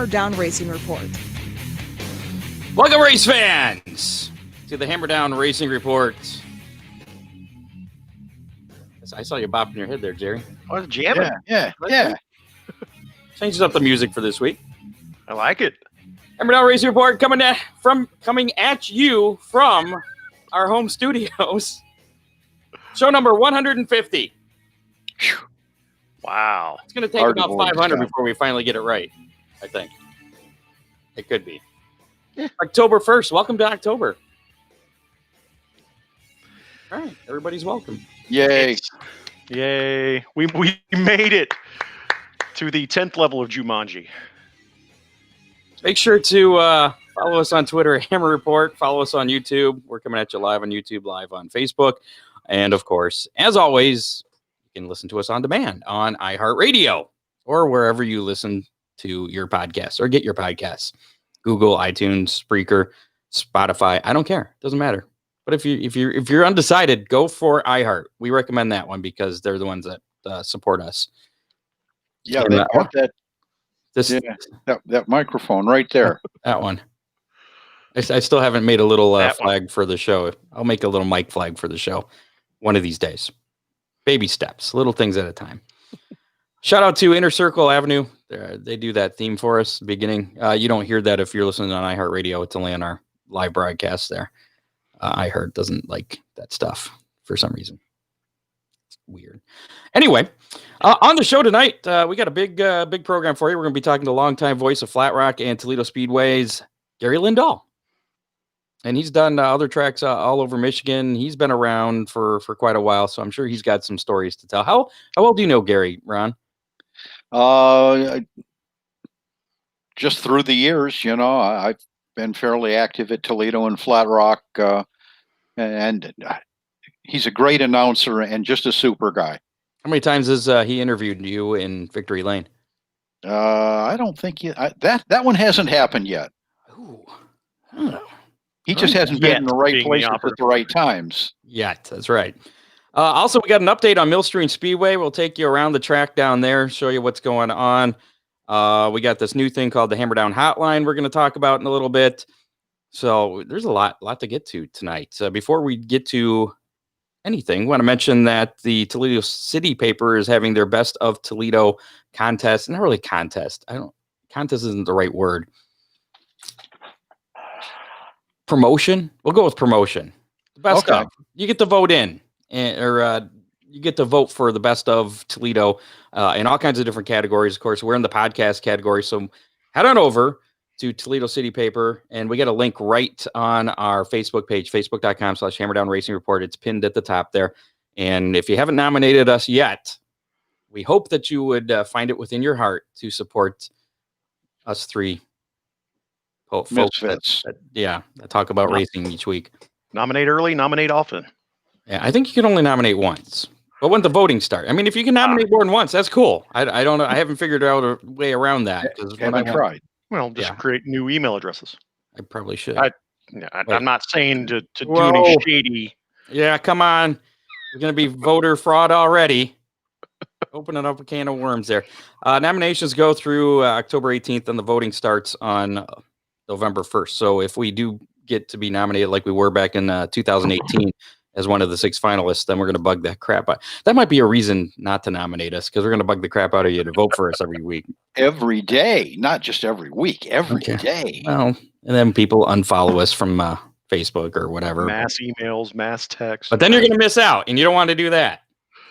Hammer Down Racing Report. Welcome, race fans, to the Hammer Down Racing Report. I saw you bopping your head there, Jerry. I was jamming. Yeah. Changes up the music for this week. I like it. Hammer Down Racing Report coming at you from our home studios. Show number 150. Wow. It's going to take about 500 before we finally get it right, I think. It could be. Yeah. October 1st. Welcome to October. All right. Everybody's welcome. Yay. Yay. We made it to the 10th level of Jumanji. Make sure to follow us on Twitter at Hammer Report. Follow us on YouTube. We're coming at you live on YouTube, live on Facebook. And, of course, as always, you can listen to us on demand on iHeartRadio or wherever you listen to your podcasts or get your podcasts. Google, iTunes, Spreaker, Spotify. I don't care. Doesn't matter. But if you're undecided, go for iHeart. We recommend that one because they're the ones that support us. Yeah, they got that microphone right there. That one. I still haven't made a little flag for the show. I'll make a little mic flag for the show one of these days. Baby steps, little things at a time. Shout out to Inner Circle Avenue. They do that theme for us at the beginning. You don't hear that if you're listening on iHeartRadio. It's only on our live broadcast there. iHeart doesn't like that stuff for some reason. It's weird. Anyway, on the show tonight, we got a big program for you. We're going to be talking to longtime voice of Flat Rock and Toledo Speedways, Gary Lindahl. And he's done other tracks all over Michigan. He's been around for quite a while, so I'm sure he's got some stories to tell. How well do you know Gary, Ron? Just through the years, I've been fairly active at Toledo and Flat Rock, and he's a great announcer and just a super guy. How many times has he interviewed you in Victory Lane? I don't think that one hasn't happened yet. Ooh. He just hasn't been in the right places at the right times. Yet, that's right. Also, we got an update on Millstream Speedway. We'll take you around the track down there, show you what's going on. We got this new thing called the Hammer Down Hotline we're going to talk about in a little bit. So there's a lot to get to tonight. Before we get to anything, I want to mention that the Toledo City paper is having their Best of Toledo contest. Not really contest. Contest isn't the right word. Promotion. We'll go with promotion. Best of. You get to vote in, or you get to vote for the Best of Toledo in all kinds of different categories. Of course, we're in the podcast category, so head on over to Toledo City Paper, and we got a link right on our Facebook page, facebook.com/Hammerdown Racing Report. It's pinned at the top there. And if you haven't nominated us yet, we hope that you would find it within your heart to support us three folks that talk about racing each week. Nominate early, nominate often. Yeah, I think you can only nominate once. But when the voting starts, I mean, if you can nominate more than once, that's cool. I don't know. I haven't figured out a way around that. Haven't tried. Well, just create new email addresses. I probably should. I'm not saying to do any shady. Yeah, come on. You're going to be voter fraud already. Opening up a can of worms there. Nominations go through October 18th, and the voting starts on November 1st. So if we do get to be nominated like we were back in 2018 as one of the 6 finalists, then we're going to bug the crap out. That might be a reason not to nominate us, because we're going to bug the crap out of you to vote for us every week. Every day, not just every week, every day. Well, and then people unfollow us from Facebook or whatever. Mass emails, mass texts. But then you're going to miss out, and you don't want to do that.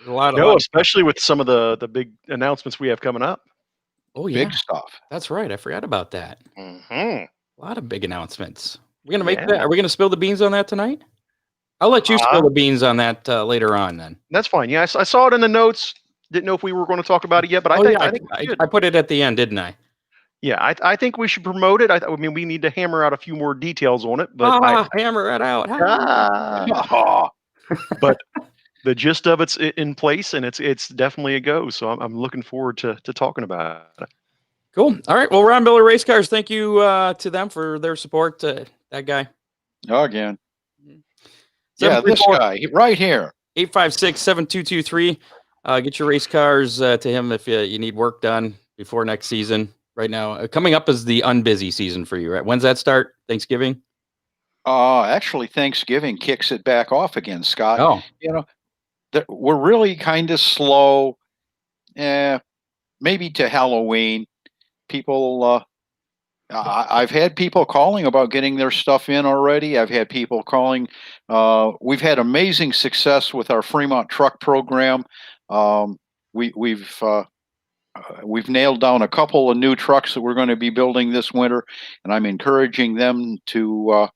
Especially with some of the big announcements we have coming up. Oh, yeah. Big stuff. That's right. I forgot about that. Mm-hmm. A lot of big announcements. We're going to make that. Are we going to spill the beans on that tonight? I'll let you spill the beans on that later on then. That's fine. Yeah, I saw it in the notes. Didn't know if we were going to talk about it yet, but I think I put it at the end, didn't I? Yeah, I think we should promote it. I mean, we need to hammer out a few more details on it. But hammer it out. But the gist of it's in place, and it's definitely a go. So I'm looking forward to talking about it. Cool. All right. Well, Ron Miller Race Cars, thank you to them for their support. That guy. Again. Yeah, this guy right here. 856-7223. Get your race cars to him if you need work done before next season. right now. Coming up is the unbusy season for you, right? When's that start? Thanksgiving? Actually, Thanksgiving kicks it back off again, Scott. Oh, You know, we're really kind of slow. Maybe to Halloween. People, I've had people calling about getting their stuff in already. I've had people calling. We've had amazing success with our Fremont truck program. Um, we've nailed down a couple of new trucks that we're going to be building this winter, and I'm encouraging them to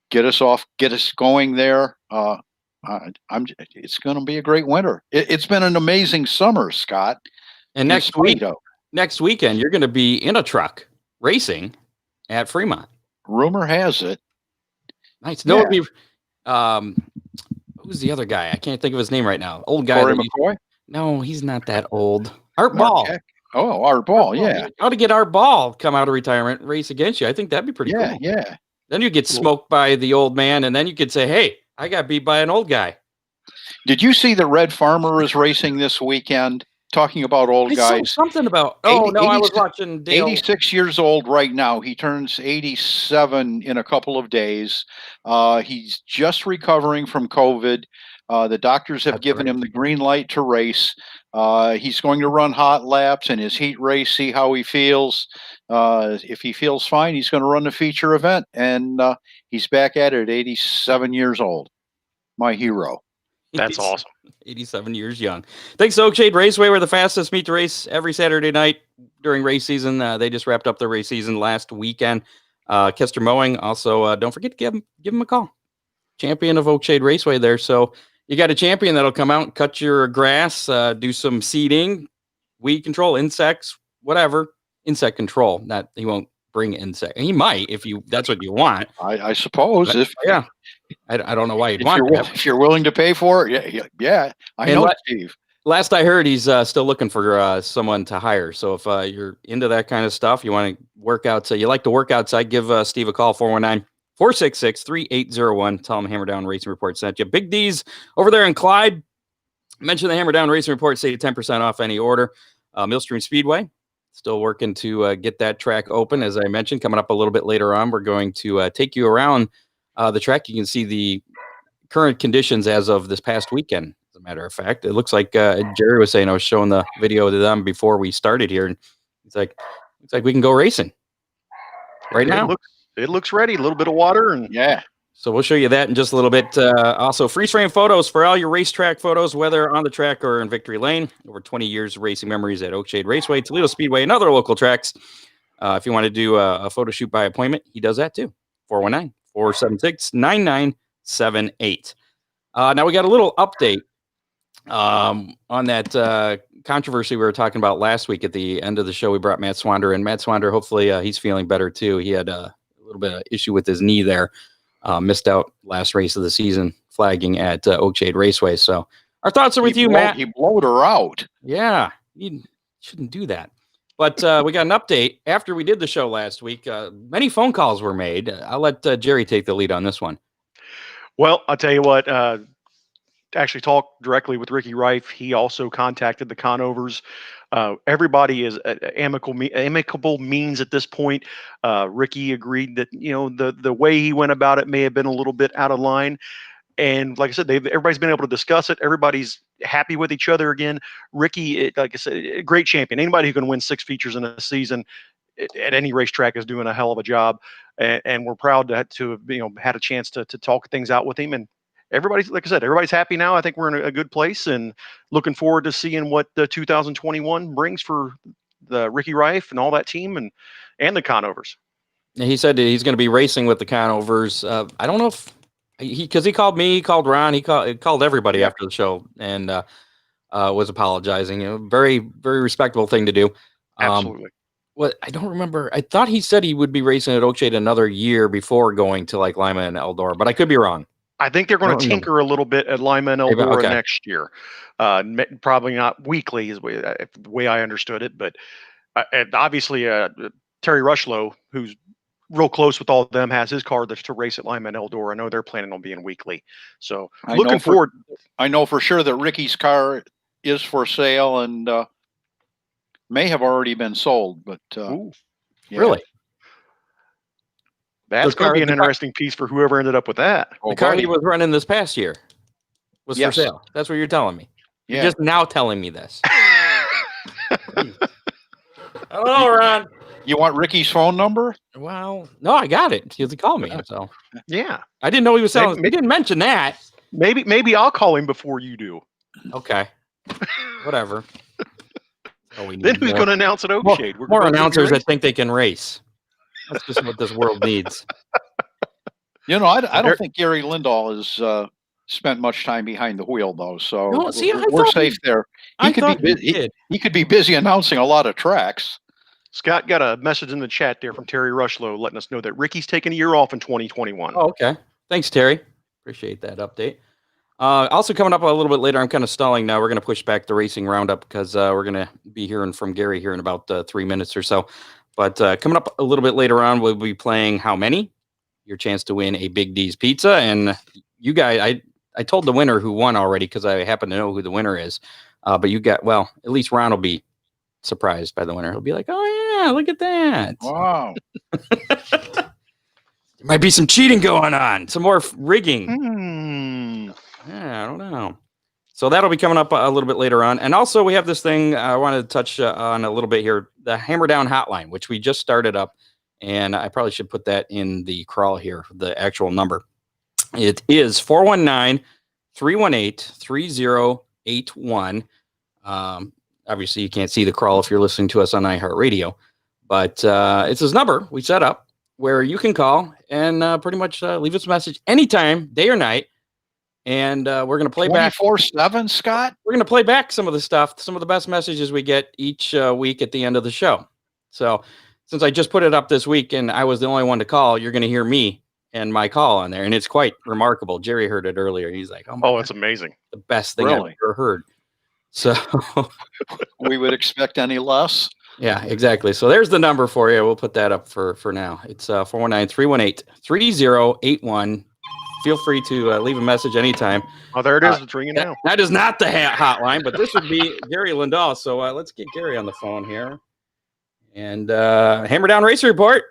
get us going there. It's going to be a great winter. It's been an amazing summer, Scott. and next weekend, you're going to be in a truck racing at Fremont. Rumor has it. Nice. No, it'd be, who's the other guy? I can't think of his name right now. Old guy. Corey McCoy? No, he's not that old. Art Ball. Oh, Art Ball, yeah. How to get Art Ball come out of retirement and race against you? I think that'd be pretty cool. Yeah. Then you get smoked by the old man, and then you could say, hey, I got beat by an old guy. Did you see that Red Farmer is racing this weekend? Talking about old guys. Something about, I was watching Dale. 86 years old right now. He turns 87 in a couple of days. He's just recovering from COVID. The doctors have given him the green light to race. He's going to run hot laps in his heat race, see how he feels. If he feels fine, he's going to run the feature event. And he's back at it at 87 years old. My hero. That's awesome. 87 years young. Thanks to Oakshade Raceway. We're the fastest meet to race every Saturday night during race season. They just wrapped up their race season last weekend. Kester Mowing. Also, don't forget to give him a call. Champion of Oakshade Raceway there. So you got a champion that'll come out and cut your grass, do some seeding, weed control, insects, whatever. Insect control. Not he won't bring insect. He might if that's what you want. I suppose. But, I don't know why you'd want that. If you're willing to pay for it, yeah. I know, Steve. Last I heard, he's still looking for someone to hire. So if you're into that kind of stuff, you want to work out, you like to work outside, give Steve a call, 419-466-3801. Tell him Hammer Down Racing Report sent you. Big D's over there in Clyde. Mention the Hammer Down Racing Report, save 10% off any order. Millstream Speedway, still working to get that track open. As I mentioned, coming up a little bit later on, we're going to take you around the track. You can see the current conditions as of this past weekend. As a matter of fact, it looks like Jerry was saying, I was showing the video to them before we started here, and it's like we can go racing right now. It looks ready. A little bit of water, and So we'll show you that in just a little bit. Also, freeze frame photos for all your racetrack photos, whether on the track or in Victory Lane. Over 20 years of racing memories at Oakshade Raceway, Toledo Speedway, and other local tracks. If you want to do a photo shoot by appointment, he does that too. 419-476-9978. Now we got a little update on that controversy we were talking about last week. At the end of the show, we brought Matt Swander in. Matt Swander, hopefully he's feeling better too. He had a little bit of issue with his knee there. Missed out last race of the season flagging at Oakshade Raceway. So our thoughts are with you, Matt. He blowed her out. Yeah, you shouldn't do that. But we got an update after we did the show last week. Many phone calls were made. I'll let Jerry take the lead on this one. Well, I'll tell you what, actually talked directly with Ricky Reif. He also contacted the Conovers. Everybody is amicable means at this point. Ricky agreed that, the way he went about it may have been a little bit out of line. And like I said, everybody's been able to discuss it. Everybody's happy with each other again. Ricky, like I said, a great champion. Anybody who can win 6 features in a season at any racetrack is doing a hell of a job. And we're proud to have had a chance to talk things out with him. And everybody's, like I said, everybody's happy now. I think we're in a good place and looking forward to seeing what the 2021 brings for the Ricky Reif and all that team and the Conovers. He said he's going to be racing with the Conovers. I don't know if because he called me, he called Ron, he called everybody after the show and was apologizing. Very, very respectable thing to do. Absolutely. What I don't remember, I thought he said he would be racing at Oakshade another year before going to like Lima and Eldora, but I could be wrong. I think they're going to tinker a little bit at Lima and Eldora next year. Probably not weekly is the way I understood it, but obviously Terry Rushlow, who's real close with all of them, has his car to race at Lima and Eldora. I know they're planning on being weekly. So looking forward. I know for sure that Ricky's car is for sale, and may have already been sold, but Ooh, yeah. Really? that's going to be an interesting piece for whoever ended up with that. Oh, The car he buddy. was running this past year was Yes. for sale. That's what you're telling me. Yeah. You're just now telling me this. Hello, Ron. You want Ricky's phone number? Well, no, I got it. He called me. So Yeah. I didn't know he was selling. He didn't mention that. Maybe I'll call him before you do. Okay. Whatever. Oh, we need Then who's going to announce at Oakshade? more announcers that think they can race. That's just what this world needs. You know, I don't think Gary Lindahl has spent much time behind the wheel, though. So No, see, we're safe there. He could be busy announcing a lot of tracks. Scott got a message in the chat there from Terry Rushlow letting us know that Ricky's taking a year off in 2021. Oh, okay. Thanks, Terry. Appreciate that update. Also coming up a little bit later, I'm kind of stalling now. We're going to push back the racing roundup because we're going to be hearing from Gary here in about 3 minutes or so. But coming up a little bit later on, we'll be playing How Many? Your chance to win a Big D's pizza. And you guys, I told the winner who won already because I happen to know who the winner is. But you got, well, at least Ron will be surprised by the winner. He'll be like, oh, yeah, look at that. Wow. There might be some cheating going on, some more rigging. Yeah, I don't know. So that'll be coming up a little bit later on. And also we have this thing I wanted to touch on a little bit here, the Hammer Down Hotline, which we just started up. And I probably should put that in the crawl here, the actual number. It is 419-318-3081. Obviously, you can't see the crawl if you're listening to us on iHeartRadio. But it's this number we set up where you can call and pretty much leave us a message anytime, day or night. And we're going to play back 24/7, Scott. We're going to play back some of the stuff, some of the best messages we get each week at the end of the show. So since I just put it up this week and I was the only one to call, you're going to hear me and my call on there. And it's quite remarkable. Jerry heard it earlier. He's like, oh, it's amazing. The best thing I've ever heard. So we would expect any less. Yeah, exactly. So there's the number for you. We'll put that up for now. It's 419-318-3081. Feel free to leave a message anytime. Oh, there it is. It's ringing now. That is not the hotline, but this would be Gary Lindahl. So let's get Gary on the phone here. And Hammer Down Racer Report.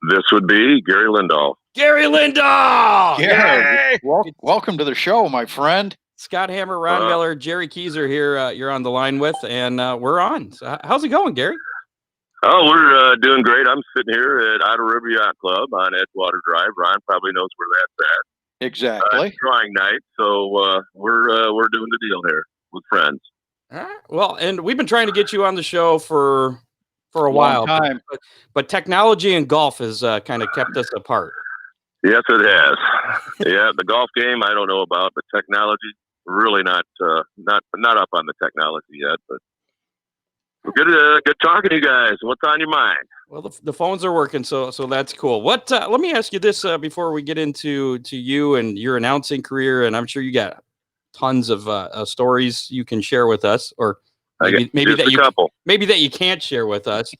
This would be Gary Lindahl. Gary Lindahl! Gary, welcome to the show, my friend. Scott Hammer, Ron Miller, Jerry Keyser here. You're on the line with, and we're on. So how's it going, Gary? Oh, we're doing great. I'm sitting here at Outer River Yacht Club on Edgewater Drive. Ron probably knows where that's at. Exactly. Drawing night, so we're doing the deal here with friends. All right. Well, and we've been trying to get you on the show for a while, time. But technology and golf has kind of kept us apart. Yes, it has. Yeah, the golf game I don't know about, but technology really not up on the technology yet. But good talking to you guys. What's on your mind? Well, the phones are working, so that's cool. What? Let me ask you this before we get into you and your announcing career, and I'm sure you got tons of stories you can share with us, or maybe that you can't share with us.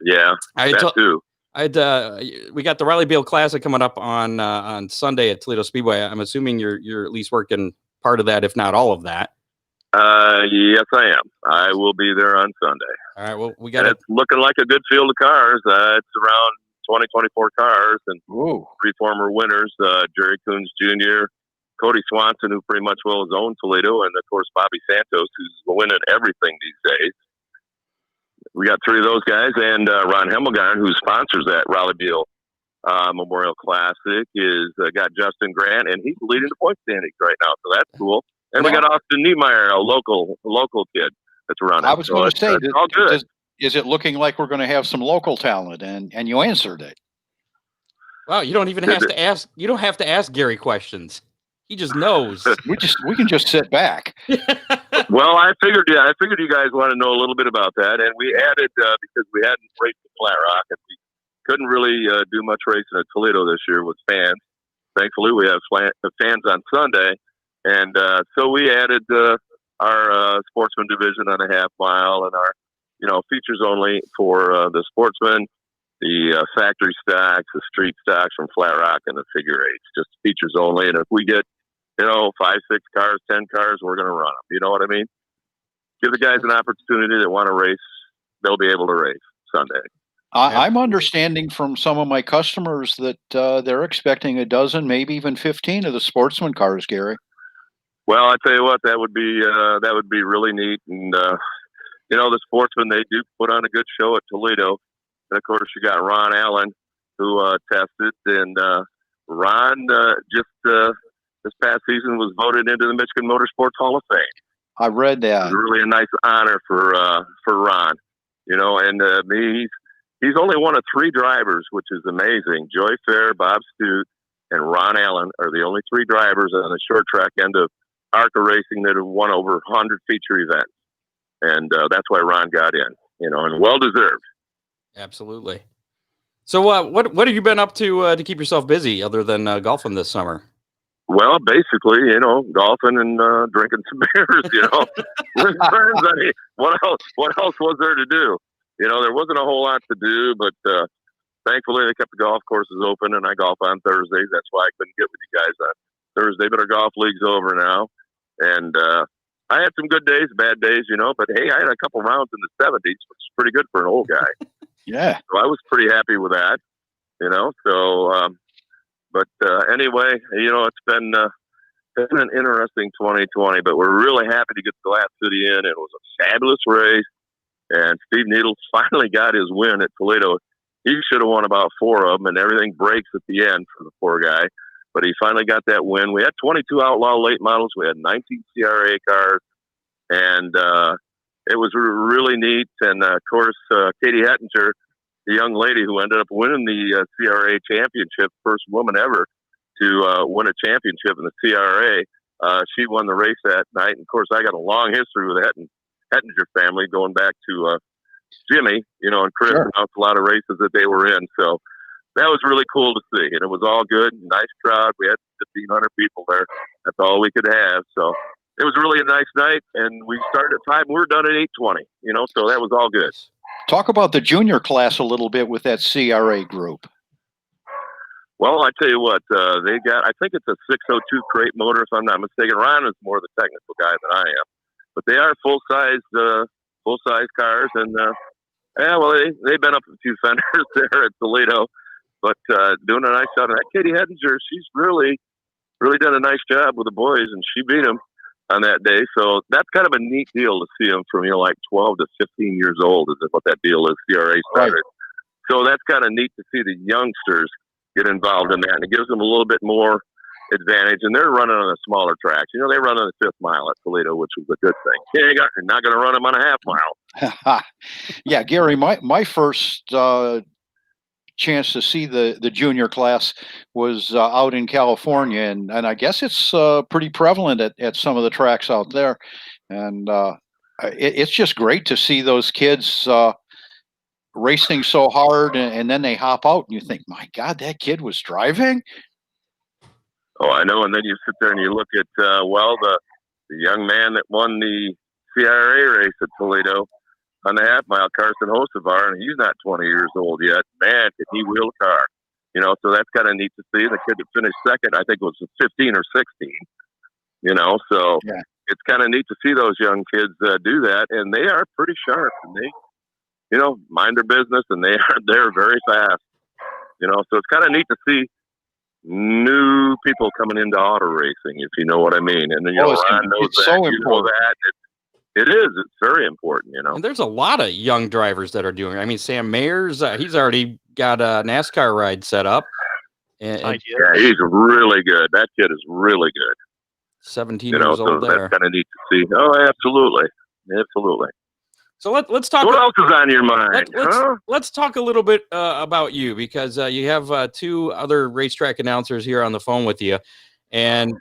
Yeah, that too. we got the Rollie Beale Classic coming up on Sunday at Toledo Speedway. I'm assuming you're at least working part of that, if not all of that. Yes, I am. I will be there on Sunday. All right. Well, we got It's looking like a good field of cars. It's around 24 cars and three former winners, Jerry Coons Jr., Cody Swanson, who pretty much will his own Toledo, and of course Bobby Santos, who's winning everything these days. We got three of those guys, and Ron Hemmelgarn, who sponsors that Rollie Beale Memorial Classic, is got Justin Grant, and he's leading the point standings right now, so that's cool. And we got Austin Niemeyer, a local kid that's running. I was going to say, all good. Is it looking like we're going to have some local talent? And you answered it. Wow, you don't even have to ask. You don't have to ask Gary questions. He just knows. we can just sit back. Well, I figured you guys want to know a little bit about that, and we added because we hadn't raced the Flat Rock, and we couldn't really do much racing at Toledo this year with fans. Thankfully, we have fans on Sunday. And so we added our sportsman division on a half mile and our, features only for the sportsman, the factory stocks, the street stocks from Flat Rock, and the figure eights, just features only. And if we get, 5, 6 cars, 10 cars, we're going to run them. You know what I mean? give the guys an opportunity that want to race. They'll be able to race Sunday. I'm understanding from some of my customers that they're expecting a dozen, maybe even 15 of the sportsman cars, Gary. Well, I tell you what, that would be really neat. And the sportsmen, they do put on a good show at Toledo. And of course, you got Ron Allen, who tested, and Ron just this past season was voted into the Michigan Motorsports Hall of Fame. I read that. It was really a nice honor for Ron. And he's only one of 3 drivers, which is amazing. Joy Fair, Bob Stute, and Ron Allen are the only 3 drivers on the short track end of ARCA racing that have won over 100 feature events. And that's why Ron got in, and well deserved. Absolutely. So what have you been up to keep yourself busy other than golfing this summer? Well, basically, golfing and drinking some beers, with friends. I mean, what else was there to do? There wasn't a whole lot to do, but thankfully they kept the golf courses open, and I golf on Thursdays. That's why I couldn't get with you guys on Thursday, but our golf league's over now. And I had some good days, bad days, but hey, I had a couple rounds in the 70s, which is pretty good for an old guy. Yeah. So I was pretty happy with that, But anyway, it's been an interesting 2020, but we're really happy to get the Glass City in. It was a fabulous race, and Steve Needles finally got his win at Toledo. He should have won about 4 of them, and everything breaks at the end for the poor guy. But he finally got that win. We had 22 Outlaw late models. We had 19 CRA cars, and it was really neat. And, of course, Katie Hettinger, the young lady who ended up winning the CRA championship, first woman ever to win a championship in the CRA, she won the race that night. And, of course, I got a long history with the Hettinger family going back to Jimmy, and Chris, sure. announced a lot of races that they were in. So that was really cool to see. And it was all good. Nice crowd. We had 1,500 people there. That's all we could have. So it was really a nice night. And we started at 5. We were done at 8:20, so that was all good. Talk about the junior class a little bit with that CRA group. Well, I tell you what, they got, I think it's a 602 crate motor, if I'm not mistaken. Ron is more the technical guy than I am. But they are full-size cars. And, they've been up a few fenders there at Toledo. But doing a nice job. And that Katie Hettinger, she's really done a nice job with the boys, and she beat them on that day. So that's kind of a neat deal to see them from, like 12 to 15 years old is what that deal is, CRA started. Right. So that's kind of neat to see the youngsters get involved in that, and it gives them a little bit more advantage. And they're running on the smaller tracks. They run on the 5th mile at Toledo, which was a good thing. You're not going to run them on a half mile. Yeah, Gary, my first chance to see the junior class was out in California, and I guess it's pretty prevalent at some of the tracks out there. And it's just great to see those kids racing so hard, and then they hop out and you think, my God, that kid was driving. Oh, I know. And then you sit there and you look at, the young man that won the CRA race at Toledo on the half mile, Carson Hosevar, and he's not 20 years old yet. Man, can he wheel a car? So that's kind of neat to see. The kid that finished second, I think it was 15 or 16. So yeah. It's kind of neat to see those young kids do that, and they are pretty sharp, and they, mind their business, and they're very fast. So it's kind of neat to see new people coming into auto racing, if you know what I mean. And then Ron knows it's that. So you know that. It is. It's very important, And there's a lot of young drivers that are doing it. I mean, Sam Mayers, he's already got a NASCAR ride set up. And yeah, he's really good. That kid is really good. 17 years old there. That's kind of neat to see. Oh, absolutely. Absolutely. So let's talk. What else is on your mind? Let's talk a little bit about you, because you have 2 other racetrack announcers here on the phone with you. And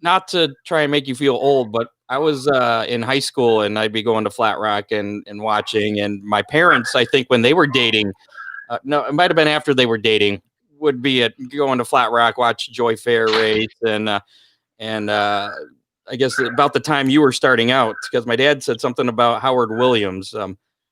not to try and make you feel old, but I was in high school, and I'd be going to Flat Rock and watching. And my parents, I think when they were dating, no, it might have been after they were dating, would be going to Flat Rock, watch Joy Fair race. And I guess about the time you were starting out, because my dad said something about Howard Williams.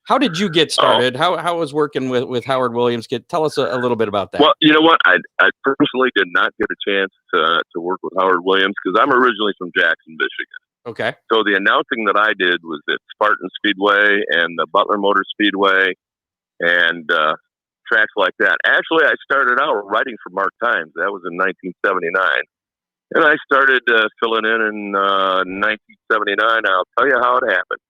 How did you get started? How was working with Howard Williams? Tell us a little bit about that. Well, you know what? I personally did not get a chance to work with Howard Williams, because I'm originally from Jackson, Michigan. Okay. So the announcing that I did was at Spartan Speedway and the Butler Motor Speedway and tracks like that. Actually, I started out writing for Mark Times. That was in 1979. And I started filling in 1979. I'll tell you how it happened.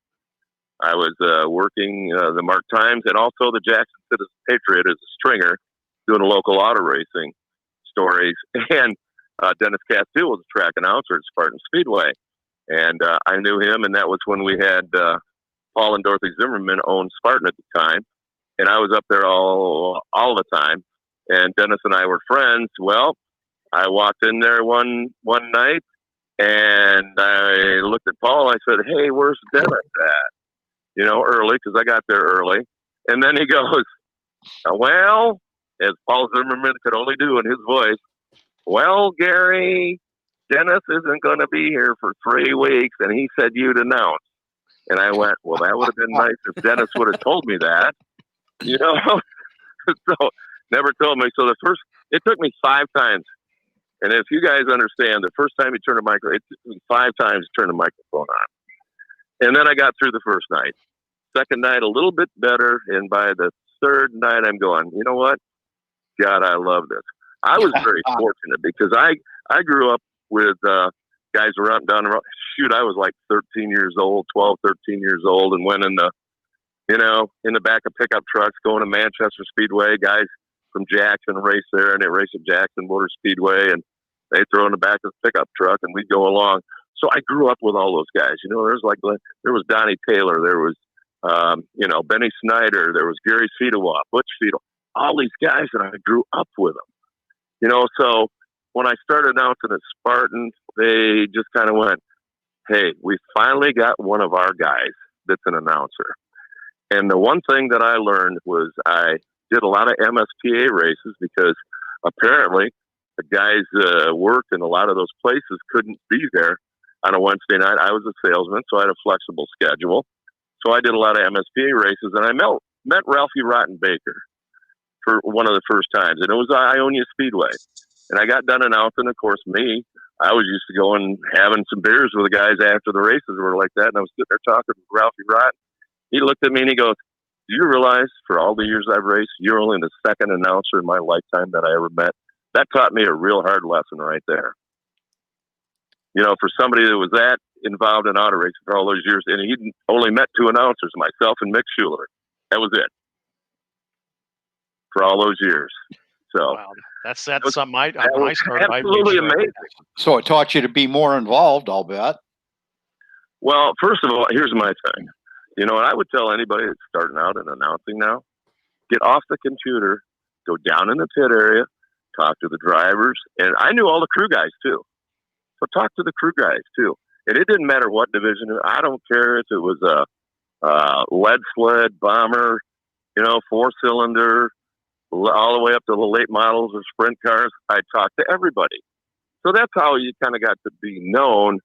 I was working the Mark Times and also the Jackson Citizen Patriot as a stringer, doing local auto racing stories. And Dennis Castile was a track announcer at Spartan Speedway. And I knew him, and that was when we had Paul and Dorothy Zimmerman owned Spartan at the time. And I was up there all the time. And Dennis and I were friends. Well, I walked in there one night, and I looked at Paul. I said, "Hey, where's Dennis at?" You know, early, because I got there early. And then he goes, "Well," as Paul Zimmerman could only do in his voice, "Well, Gary, Dennis isn't going to be here for 3 weeks, and he said you'd announce." And I went, "Well, that would have been nice if Dennis would have told me that." You know, so never told me. So it took me 5 times. And if you guys understand, the first time you turn a microphone, it took me 5 times to turn the microphone on. And then I got through the first night. Second night, a little bit better. And by the third night, I'm going, you know what? God, I love this. I was very fortunate because I grew up with guys who were up and down the road. Shoot, I was like 13 years old, 12, 13 years old, and went in the back of pickup trucks going to Manchester Speedway. Guys from Jackson race there, and they race at Jackson Motor Speedway, and they throw in the back of the pickup truck, and we'd go along. So I grew up with all those guys. You know, there was Donnie Taylor, there was Benny Snyder, there was Gary Fedewa, Butch Fedewa, all these guys, and I grew up with them. You know, so when I started announcing at Spartan, they just kind of went, "Hey, we finally got one of our guys that's an announcer." And the one thing that I learned was I did a lot of MSPA races because apparently the guys worked in a lot of those places couldn't be there on a Wednesday night. I was a salesman, so I had a flexible schedule. So I did a lot of MSPA races, and I met Ralphie Rottenbaker for one of the first times, and it was Ionia Speedway. And I got done announcing. Of course, I was used to going having some beers with the guys after the races were like that, and I was sitting there talking with Ralphie Rotten. He looked at me and he goes, "Do you realize for all the years I've raced, you're only the second announcer in my lifetime that I ever met?" That taught me a real hard lesson right there. You know, for somebody that was that involved in auto racing for all those years, and he only met 2 announcers, myself and Mick Schuler. That was it for all those years. So wow, that's something when I started. Absolutely amazing. So it taught you to be more involved, I'll bet. Well, first of all, here's my thing. You know, and I would tell anybody that's starting out in announcing now, get off the computer, go down in the pit area, talk to the drivers. And I knew all the crew guys too. So talk to the crew guys too. And it didn't matter what division. I don't care if it was a lead sled, bomber, 4-cylinder, all the way up to the late models or sprint cars. I talked to everybody. So that's how you kind of got to be known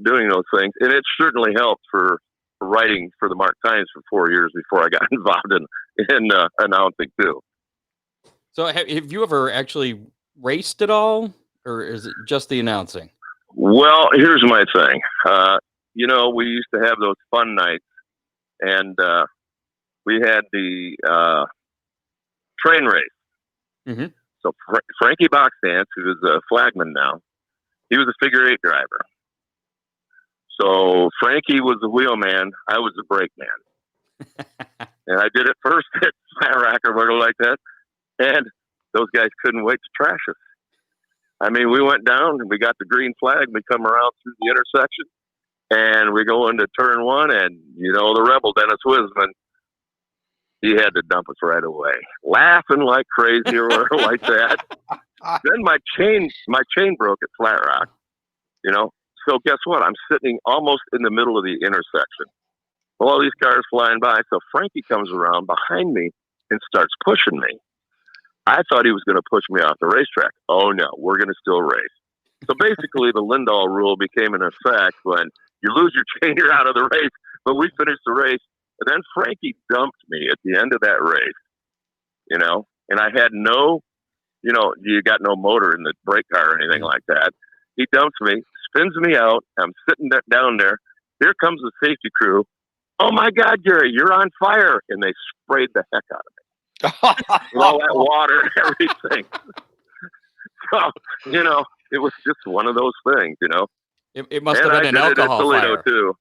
doing those things. And it certainly helped for writing for the Mark Times for 4 years before I got involved in announcing too. So have you ever actually raced at all, or is it just the announcing? Well, here's my thing. We used to have those fun nights, and we had the train race. Mm-hmm. So Frankie Boxdance, who is a flagman now, he was a figure 8 driver. So Frankie was the wheelman. I was the brake man. And I did it first at Flat Rock or whatever like that. And those guys couldn't wait to trash us. I mean, we went down and we got the green flag. We come around through the intersection and we go into turn 1. And, the rebel, Dennis Wisman, he had to dump us right away, laughing like crazy or whatever like that. Then my chain broke at Flat Rock, So guess what? I'm sitting almost in the middle of the intersection. Well, all these cars flying by. So Frankie comes around behind me and starts pushing me. I thought he was going to push me off the racetrack. Oh, no, we're going to still race. So basically the Lindahl rule became in effect when you lose your chain, you're out of the race. But we finished the race. And then Frankie dumped me at the end of that race, and I had no, you got no motor in the brake car or anything like that. He dumps me, Spins me out. I'm sitting down there. Here comes the safety crew. Oh my God, Gary, you're on fire! And they sprayed the heck out of me with all that water and everything. So, it was just one of those things, It must have been an alcohol Toledo fire too.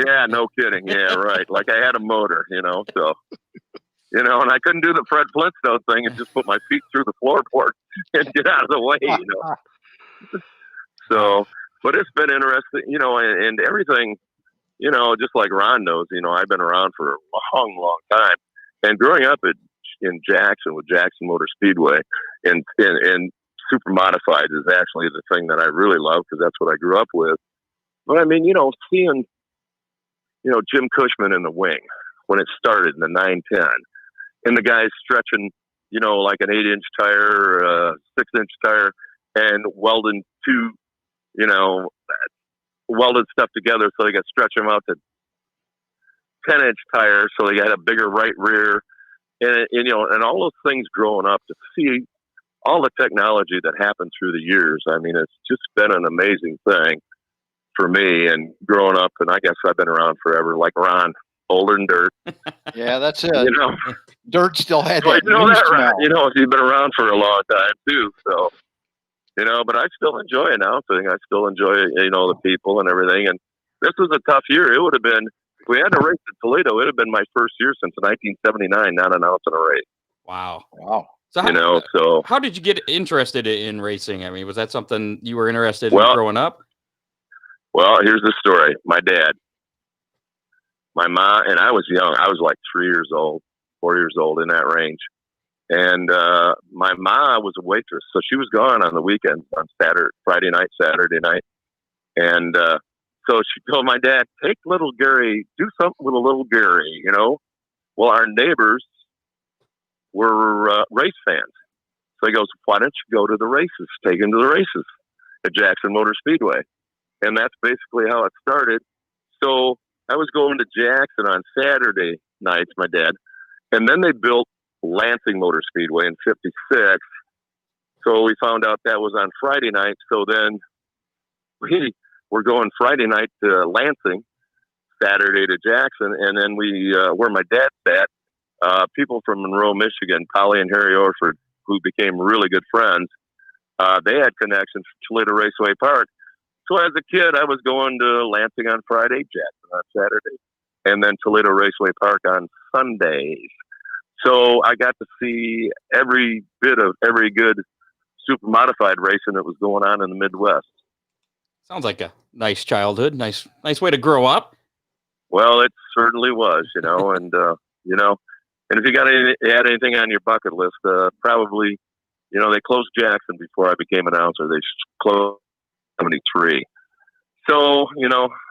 Yeah, no kidding. Yeah, right. Like I had a motor, so. And I couldn't do the Fred Flintstone thing and just put my feet through the floorboard and get out of the way, So, but it's been interesting, and everything, just like Ron knows, I've been around for a long, long time. And growing up in Jackson with Jackson Motor Speedway and super modified is actually the thing that I really love because that's what I grew up with. But I mean, seeing, Jim Cushman in the wing when it started in the 910. And the guys stretching, like an 8-inch tire, 6-inch tire, and welding welded stuff together so they got to stretch them out to 10-inch tires so they got a bigger right rear. And all those things growing up to see all the technology that happened through the years. I mean, it's just been an amazing thing for me and growing up. And I guess I've been around forever, like Ron. Older than dirt. Yeah, that's it. Dirt still had that. You've been around for a long time too. So, but I still enjoy announcing. I still enjoy, the people and everything. And this was a tough year. It would have been, if we had to race at Toledo, it would have been my first year since 1979 not announcing a race. Wow. So how did you get interested in racing? I mean, was that something you were interested in growing up? Well, here's the story. My dad. My mom, and I was young. I was like 4 years old in that range. And my mom was a waitress. So she was gone on the weekends on Friday night, Saturday night. And so she told my dad, take little Gary, do something with a little Gary, Well, our neighbors were race fans. So he goes, why don't you go to the races? Take him to the races at Jackson Motor Speedway. And that's basically how it started. So I was going to Jackson on Saturday nights, my dad, and then they built Lansing Motor Speedway in '56. So we found out that was on Friday night. So then we were going Friday night to Lansing, Saturday to Jackson, and then we where my dad sat, people from Monroe, Michigan, Polly and Harry Orford, who became really good friends. They had connections from Toledo Raceway Park. So as a kid, I was going to Lansing on Friday, Jackson on Saturday, and then Toledo Raceway Park on Sundays. So I got to see every bit of every good super modified racing that was going on in the Midwest. Sounds like a nice childhood, nice way to grow up. Well, it certainly was, and and if you had anything on your bucket list, probably, they closed Jackson before I became announcer. They closed 73. So,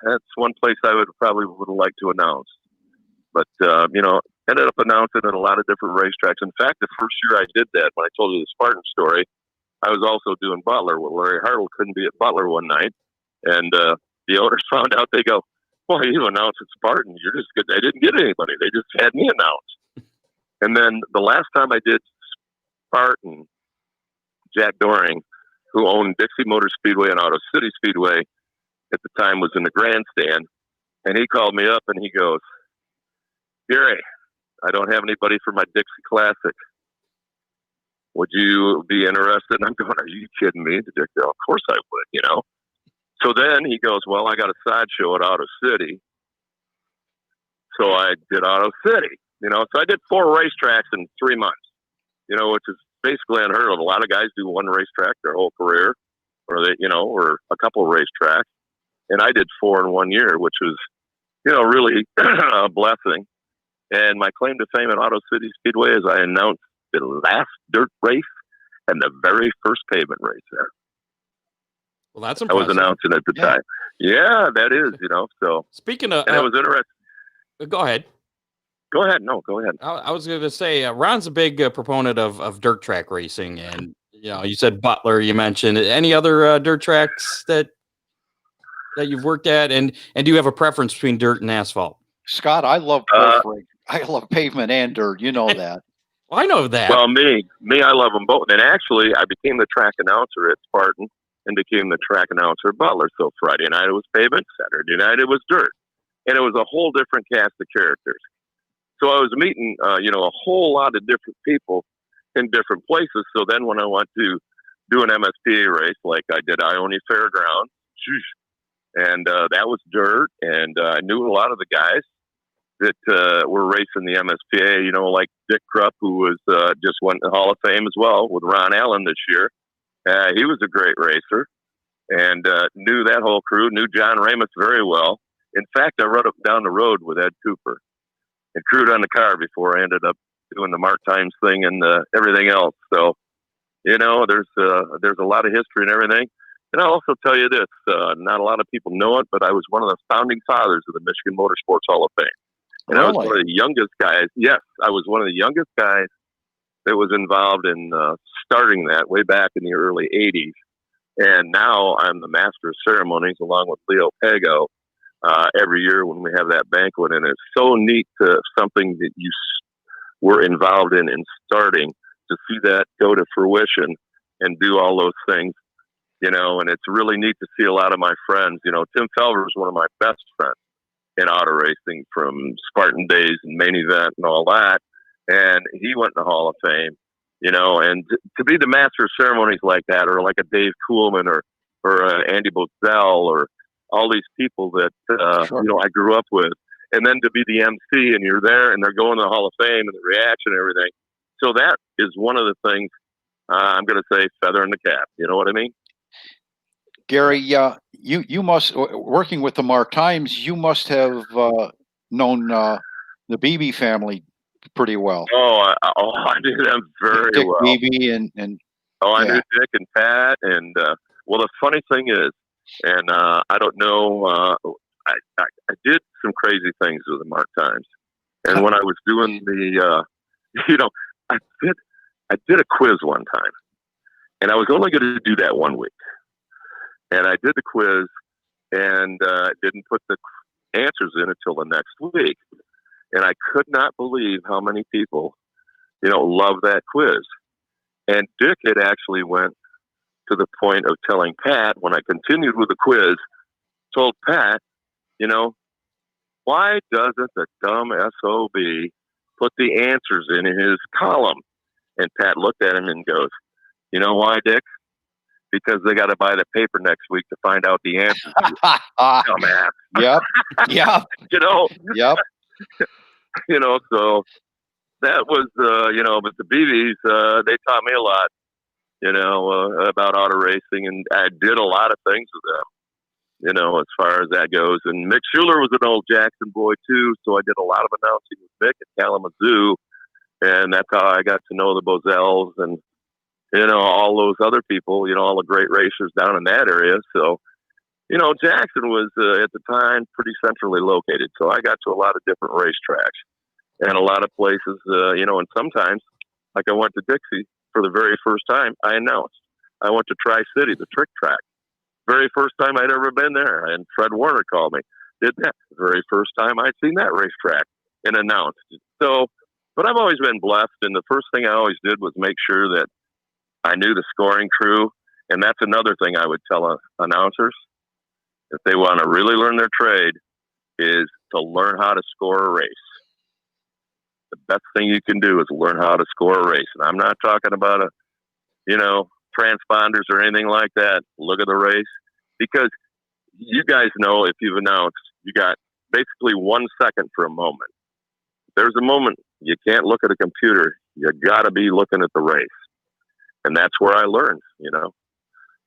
that's one place I would like to announce. But, ended up announcing at a lot of different racetracks. In fact, the first year I did that, when I told you the Spartan story, I was also doing Butler. Well, Larry Hartle couldn't be at Butler one night. And the owners found out, they go, well, you announced at Spartan. You're just good. They didn't get anybody. They just had me announce. And then the last time I did Spartan, Jack Doring, who owned Dixie Motor Speedway and Auto City Speedway at the time, was in the grandstand. And he called me up and he goes, Gary, I don't have anybody for my Dixie Classic. Would you be interested? And I'm going, are you kidding me? Dick, of course I would, So then he goes, well, I got a sideshow at Auto City. So I did Auto City, So I did 4 racetracks in 3 months, which is basically unheard of. A lot of guys do one racetrack their whole career, or they, or a couple of racetracks. And I did 4 in 1 year, which was, really a blessing. And my claim to fame at Auto City Speedway is I announced the last dirt race and the very first pavement race there. Well, that's impressive. I was announcing at the time. Yeah, that is, So speaking of, and it was interesting. Go ahead. Go ahead. No, go ahead. I was going to say, Ron's a big proponent of dirt track racing, and you said Butler. You mentioned any other dirt tracks that you've worked at, and do you have a preference between dirt and asphalt? Scott, I love both. I love pavement and dirt. You know that. Well, I know that. Well, me, I love them both. And actually, I became the track announcer at Spartan and became the track announcer at Butler. So Friday night it was pavement, Saturday night it was dirt. And it was a whole different cast of characters. So I was meeting, a whole lot of different people in different places. So then when I went to do an MSPA race, like I did Ione Fairgrounds, and that was dirt, and I knew a lot of the guys that were racing the MSPA, like Dick Krupp, who was just went to the Hall of Fame as well with Ron Allen this year. He was a great racer, and knew that whole crew, knew John Ramus very well. In fact, I rode up down the road with Ed Cooper and crewed on the car before I ended up doing the Mark Times thing and everything else. So, there's a lot of history and everything. And I'll also tell you this, not a lot of people know it, but I was one of the founding fathers of the Michigan Motorsports Hall of Fame. And I was one of the youngest guys. Yes, I was one of the youngest guys that was involved in starting that way back in the early 80s. And now I'm the master of ceremonies along with Leo Pago every year when we have that banquet. And it's so neat to something that you were involved in starting to see that go to fruition and do all those things, and it's really neat to see a lot of my friends. Tim Felver is one of my best friends in auto racing from Spartan days and main event and all that. And he went in the Hall of Fame, and to be the master of ceremonies like that, or like a Dave Kuhlman or Andy Bozell or all these people that, I grew up with, and then to be the MC and you're there and they're going to the Hall of Fame and the reaction and everything. So that is one of the things I'm going to say feather in the cap. You know what I mean? Gary, you must, working with the Mark Times, you must have known the Beebe family pretty well. I knew them very Dick well. Beebe and I knew Dick and Pat. And well, the funny thing is, and I don't know, I did some crazy things with the Mark Times. And when I was doing the, I did a quiz one time, and I was only going to do that 1 week. And I did the quiz and didn't put the answers in until the next week. And I could not believe how many people, love that quiz. And Dick had actually went to the point of telling Pat, when I continued with the quiz, told Pat, why doesn't the dumb SOB put the answers in his column? And Pat looked at him and goes, you know why, Dick? Because they got to buy the paper next week to find out the answers. Dumbass. Yep. Yep. Yep. So that was, but the Beebes, they taught me a lot, about auto racing, and I did a lot of things with them, as far as that goes. And Mick Schuler was an old Jackson boy too, so I did a lot of announcing with Mick at Kalamazoo, and that's how I got to know the Bozells and, all those other people, all the great racers down in that area. So, Jackson was at the time pretty centrally located. So I got to a lot of different racetracks and a lot of places, and sometimes, like I went to Dixie for the very first time, I announced. I went to Tri-City, the trick track. Very first time I'd ever been there. And Fred Warner called me. Did that. Very first time I'd seen that racetrack and announced. So, but I've always been blessed. And the first thing I always did was make sure that I knew the scoring crew. And that's another thing I would tell announcers. If they want to really learn their trade, is to learn how to score a race. The best thing you can do is learn how to score a race. And I'm not talking about transponders or anything like that. Look at the race. Because you guys know, if you've announced, you got basically 1 second for a moment. If there's a moment you can't look at a computer, you got to be looking at the race. And that's where I learned,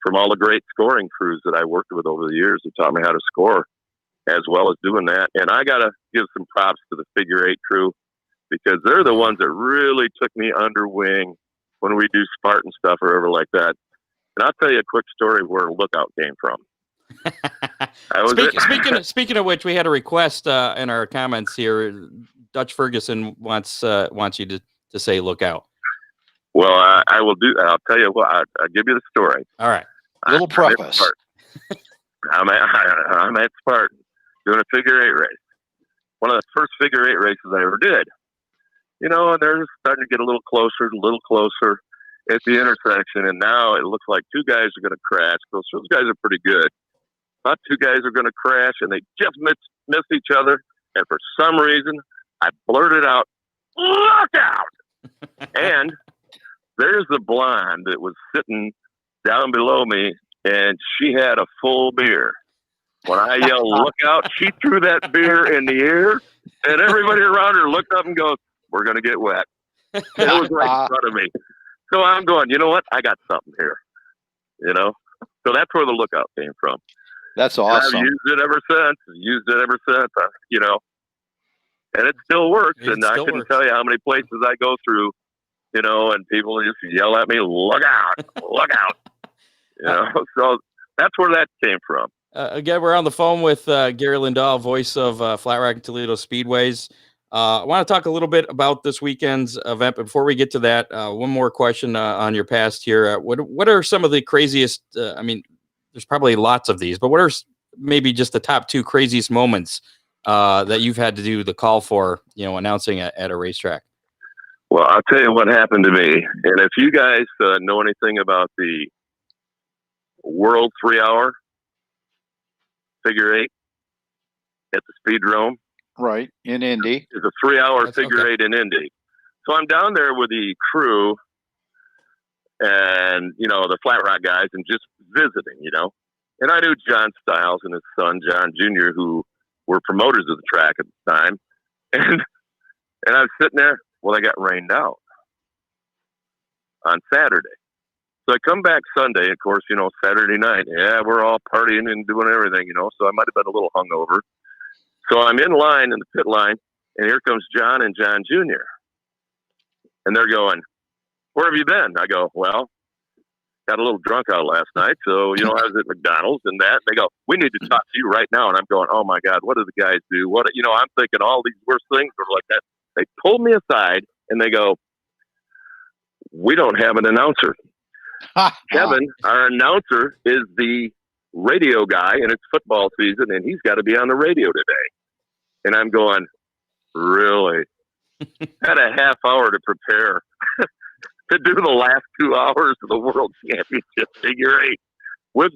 from all the great scoring crews that I worked with over the years who taught me how to score, as well as doing that. And I got to give some props to the figure eight crew, because they're the ones that really took me under wing when we do Spartan stuff or whatever like that. And I'll tell you a quick story where Lookout came from. Speaking of which, we had a request in our comments here. Dutch Ferguson wants you to say Lookout. Well, I will do. I'll tell you what. I'll give you the story. All right. Little preface. I'm at Spartan doing a figure eight race. One of the first figure eight races I ever did. And they're starting to get a little closer. at the intersection, and now it looks like two guys are going to crash. Those guys are pretty good. About two guys are going to crash, and they just miss each other. And for some reason, I blurted out, "Look out!" And there's the blonde that was sitting down below me, and she had a full beer. When I yelled, "Look out," she threw that beer in the air, and everybody around her looked up and goes, "We're going to get wet." And it was right in front of me. So I'm going, you know what? I got something here. You know? So that's where the lookout came from. That's awesome. I've used it ever since. You know, and it still works. And I couldn't tell you how many places I go through, you know, and people just yell at me, "Look out, look out." You know, so that's where that came from. Again, we're on the phone with Gary Lindahl, voice of Flat Rock and Toledo Speedways. I want to talk a little bit about this weekend's event. Before we get to that, one more question on your past here. What are some of the craziest, I mean, there's probably lots of these, but what are maybe just the top two craziest moments that you've had to do the call for, you know, announcing at a racetrack? Well, I'll tell you what happened to me. And if you guys know anything about the World 3-hour figure eight at the Speedrome. Right, in Indy. It's a 3-hour figure eight in Indy. So I'm down there with the crew and, you know, the Flat Rock guys and just visiting, you know. And I knew John Stiles and his son, John Jr., who were promoters of the track at the time. And I was sitting there. Well, they got rained out on Saturday. So I come back Sunday, of course, you know, Saturday night. Yeah, we're all partying and doing everything, you know, so I might have been a little hungover. So I'm in line, in the pit line, and here comes John and John Jr. And they're going, "Where have you been?" I go, "Well, got a little drunk out last night, so, you know, I was at McDonald's and that." They go, "We need to talk to you right now." And I'm going, "Oh, my God, what do the guys do?" What, you know, I'm thinking all these worst things are like that. They pulled me aside, and they go, "We don't have an announcer." Kevin, our announcer, is the radio guy, and it's football season, and he's got to be on the radio today. And I'm going, really? Had a half hour to prepare to do the last 2 hours of the World Championship figure eight with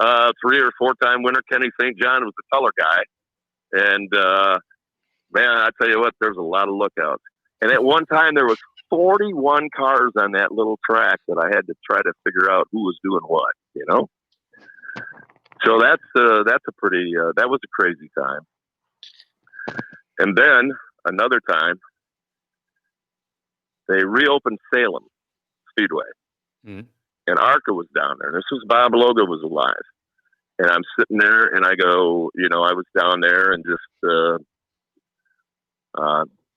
3 or 4-time winner Kenny St. John was the color guy. And, man, I tell you what, there's a lot of lookouts. And at one time, there was 41 cars on that little track that I had to try to figure out who was doing what, you know? So that's a pretty, that was a crazy time. And then another time, they reopened Salem Speedway. Mm-hmm. And Arca was down there. This was Bob Loga was alive. And I'm sitting there and I go, you know, I was down there and just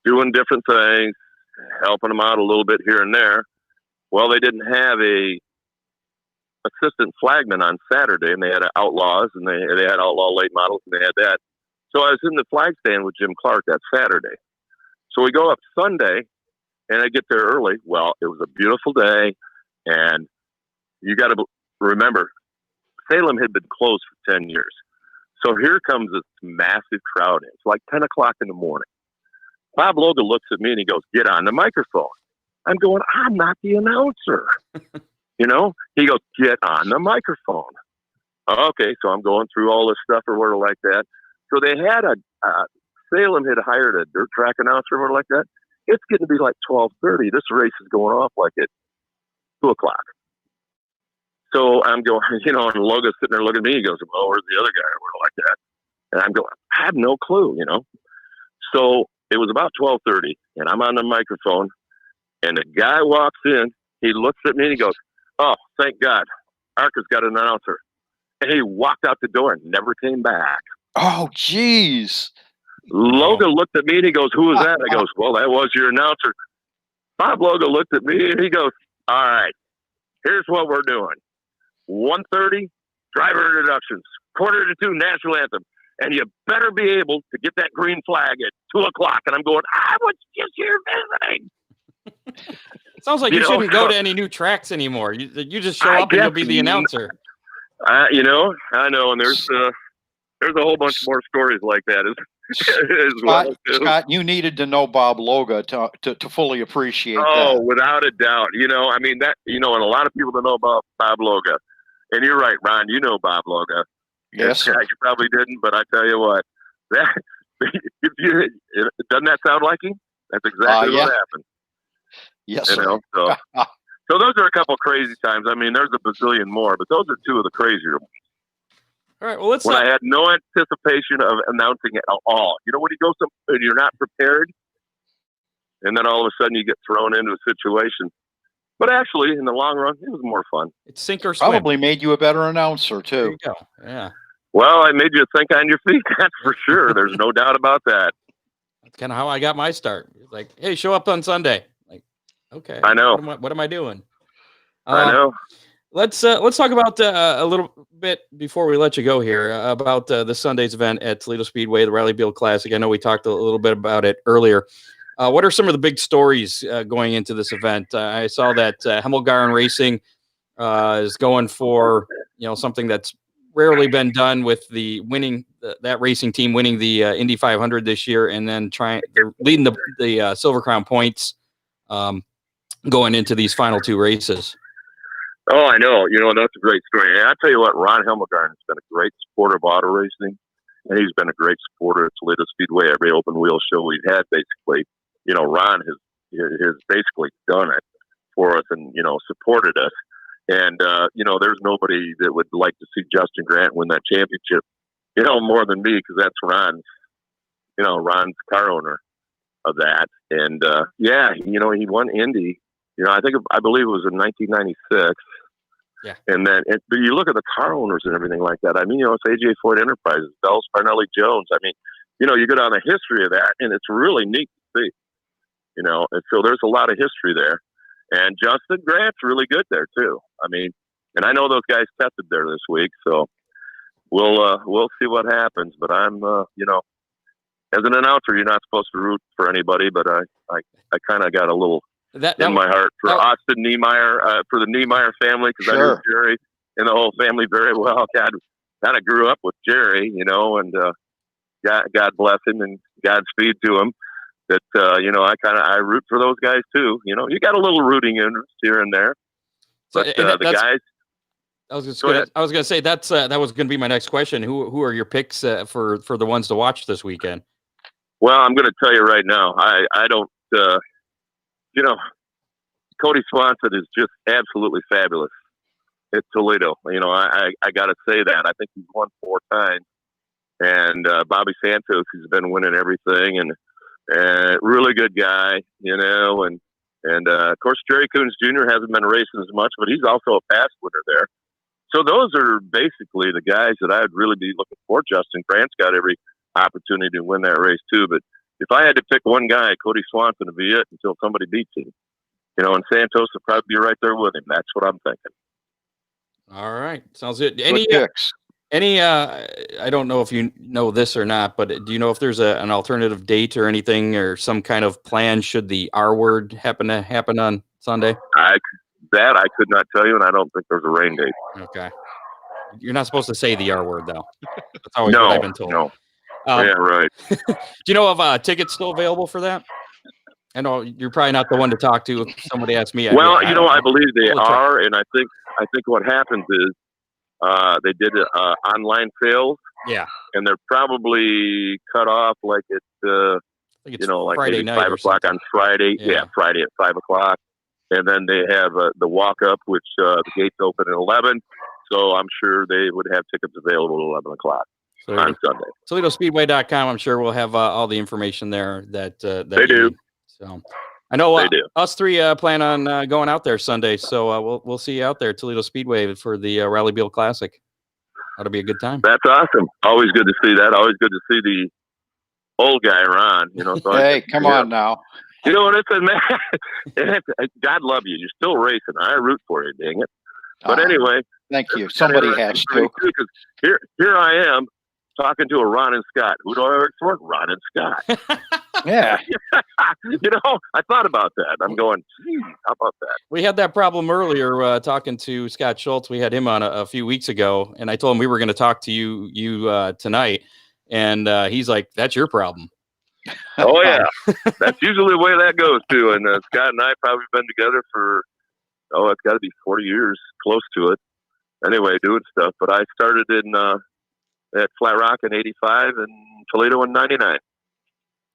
doing different things, helping them out a little bit here and there. Well, they didn't have a assistant flagman on Saturday, and they had Outlaws, and they had Outlaw late models, and they had that. So I was in the flag stand with Jim Clark that Saturday. So we go up Sunday, and I get there early. Well, it was a beautiful day, and you got to remember, Salem had been closed for 10 years. So here comes this massive crowd in. It's like 10 o'clock in the morning. Bob Loga looks at me, and he goes, "Get on the microphone." I'm going, "I'm not the announcer." You know, he goes, "Get on the microphone." Okay, so I'm going through all this stuff or whatever like that. So they had Salem had hired a dirt track announcer or whatever like that. It's getting to be like 12:30. This race is going off like at 2 o'clock. So I'm going, you know, and Loga's sitting there looking at me. He goes, "Well, where's the other guy?" or whatever like that. And I'm going, I have no clue, you know. So it was about 12:30, and I'm on the microphone, and the guy walks in. He looks at me and he goes, "Oh, thank God, Arca's got an announcer." And he walked out the door and never came back. Oh, geez. Loga looked at me and he goes, "Who was that?" I goes, "Well, that was your announcer." Bob Loga looked at me and he goes, "All right, here's what we're doing. 1:30, driver introductions. 1:45, national anthem. And you better be able to get that green flag at 2 o'clock. And I'm going, I was just here visiting. Sounds like you shouldn't go to any new tracks anymore. You just show up and you'll be the announcer. You know, I know. And there's a whole bunch more stories like that. Scott, you needed to know Bob Loga to fully appreciate that. Oh, without a doubt. You know, I mean, that, you know, and a lot of people don't know about Bob Loga. And you're right, Ron, you know Bob Loga. Yes, sir. You probably didn't, but I tell you what, that, doesn't that sound like him? That's exactly what happened. Yes, you sir. know, so those are a couple crazy times. I mean, there's a bazillion more, but those are two of the crazier ones. All right, well, let's. When I had no anticipation of announcing it at all. You know, when you go and you're not prepared, and then all of a sudden you get thrown into a situation. But actually, in the long run, it was more fun. It's sink or swim. Probably made you a better announcer too. There you go. Yeah. Well, I made you think on your feet. That's for sure. There's no doubt about that. That's kind of how I got my start. It's like, hey, show up on Sunday. Like, okay. I know. What am I doing? I know. Let's talk about a little bit before we let you go here about the Sunday's event at Toledo Speedway, the Rollie Beale Classic. I know we talked a little bit about it earlier. What are some of the big stories going into this event? I saw that Hemmelgarn Racing is going for something that's rarely been done with the winning that racing team winning the Indy 500 this year, and then they're leading the Silver Crown points going into these final two races. Oh, I know. You know, that's a great story. And I tell you what, Ron Hemmelgarn has been a great supporter of auto racing, and he's been a great supporter at Toledo Speedway. Every open wheel show we've had, basically, Ron has basically done it for us and supported us. And there's nobody that would like to see Justin Grant win that championship, more than me, because that's Ron's car owner of that. And he won Indy. I believe it was in 1996. Yeah. And then, but you look at the car owners and everything like that. I mean, it's AJ Ford Enterprises, Bells Parnelli Jones. I mean, you go down the history of that, and it's really neat to see. And so there's a lot of history there. And Justin Grant's really good there too. I mean, and I know those guys tested there this week, so we'll see what happens. But I'm, as an announcer, you're not supposed to root for anybody, but I kind of got a little in my heart for Austin Niemeyer, for the Niemeyer family, because I knew Jerry and the whole family very well. God, kind of grew up with Jerry, and God bless him and Godspeed to him. That I root for those guys too. You got a little rooting interest here and there, but the guys. I was going to say that was going to be my next question. Who are your picks for the ones to watch this weekend? Well, I'm going to tell you right now. I don't. Cody Swanson is just absolutely fabulous at Toledo. I got to say that. I think he's won 4 times, and Bobby Santos has been winning everything, and really good guy, and of course Jerry Coons Jr. hasn't been racing as much, but he's also a past winner there. So those are basically the guys that I'd really be looking for. Justin Grant's got every opportunity to win that race too, but if I had to pick one guy, Cody Swanson would be it until somebody beats him. And Santos would probably be right there with him. That's what I'm thinking. All right, sounds good. Any picks? I don't know if you know this or not, but do you know if there's an alternative date or anything or some kind of plan should the R word happen on Sunday? I could not tell you, and I don't think there's a rain date. Okay. You're not supposed to say the R word, though. That's always what I've been told. No. Yeah, right. Do you know of tickets still available for that? I know you're probably not the one to talk to if somebody asks me. Well, I believe they are, and I think what happens is they did online sales. Yeah. And they're probably cut off like like Friday maybe night 5 o'clock on Friday. Yeah, Friday at 5 o'clock. And then they have the walk up, which the gates open at 11. So I'm sure they would have tickets available at 11 o'clock on Sunday. ToledoSpeedway.com. I'm sure we'll have all the information there that they do. Need. So I know us three plan on going out there Sunday. So we'll see you out there at Toledo Speedway for the Rollie Beale Classic. That'll be a good time. That's awesome. Always good to see that. Always good to see the old guy, Ron. So hey, come on now. God love you. You're still racing. I root for you, dang it. But anyway. Thank you. Somebody has to. Here I am talking to a Ron and Scott. Who do I work for? Ron and Scott. Yeah. I thought about that. I'm going, how about that? We had that problem earlier talking to Scott Schultz. We had him on a few weeks ago, and I told him we were going to talk to you tonight. And he's like, that's your problem. Oh, yeah. That's usually the way that goes, too. And Scott and I probably been together for, it's got to be 40 years, close to it. Anyway, doing stuff. But I started at Flat Rock in 85 and Toledo in 99.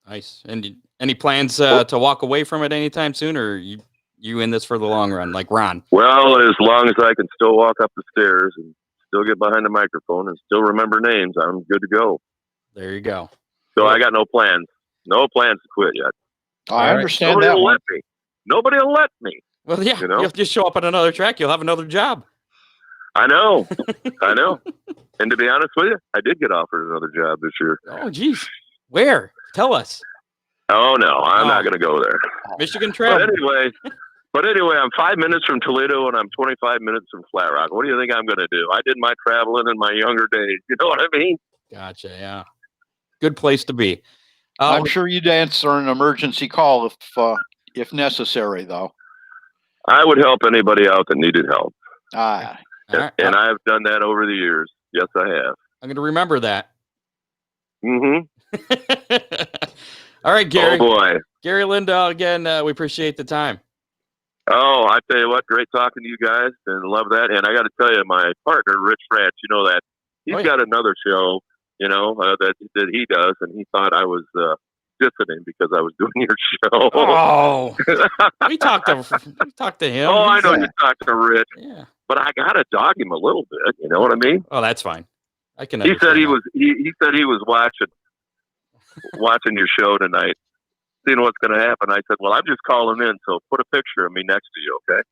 Nice. And any plans to walk away from it anytime soon, or you in this for the long run, like Ron? Well, as long as I can still walk up the stairs and still get behind the microphone and still remember names, I'm good to go. There you go. So I got no plans. No plans to quit yet. I understand Nobody that will one. let me. Nobody will let me. Well, yeah, you'll just show up at another track. You'll have another job. I know. I know. And to be honest with you, I did get offered another job this year. Oh, geez. Where? Tell us. Oh, no. I'm not going to go there. Michigan track. But anyway, I'm 5 minutes from Toledo and I'm 25 minutes from Flat Rock. What do you think I'm going to do? I did my traveling in my younger days. You know what I mean? Gotcha. Yeah. Good place to be. I'm sure you'd answer an emergency call if necessary, though. I would help anybody out that needed help. Right. And I've done that over the years. Yes, I have. I'm going to remember that. Mm-hmm. All right, Gary. Oh, boy. Gary Lindahl, again, we appreciate the time. Oh, I tell you what, great talking to you guys and love that. And I got to tell you, my partner, Rich Ratch, you know that, he's got another show, that he does. And he thought I was dissing him because I was doing your show. Oh, we talked to him. Oh, I know you talked to Rich. Yeah. But I got to dog him a little bit. You know what I mean? Oh, that's fine. I can. He said he was watching your show tonight, seeing what's going to happen. I said, well, I'm just calling in, so put a picture of me next to you, okay?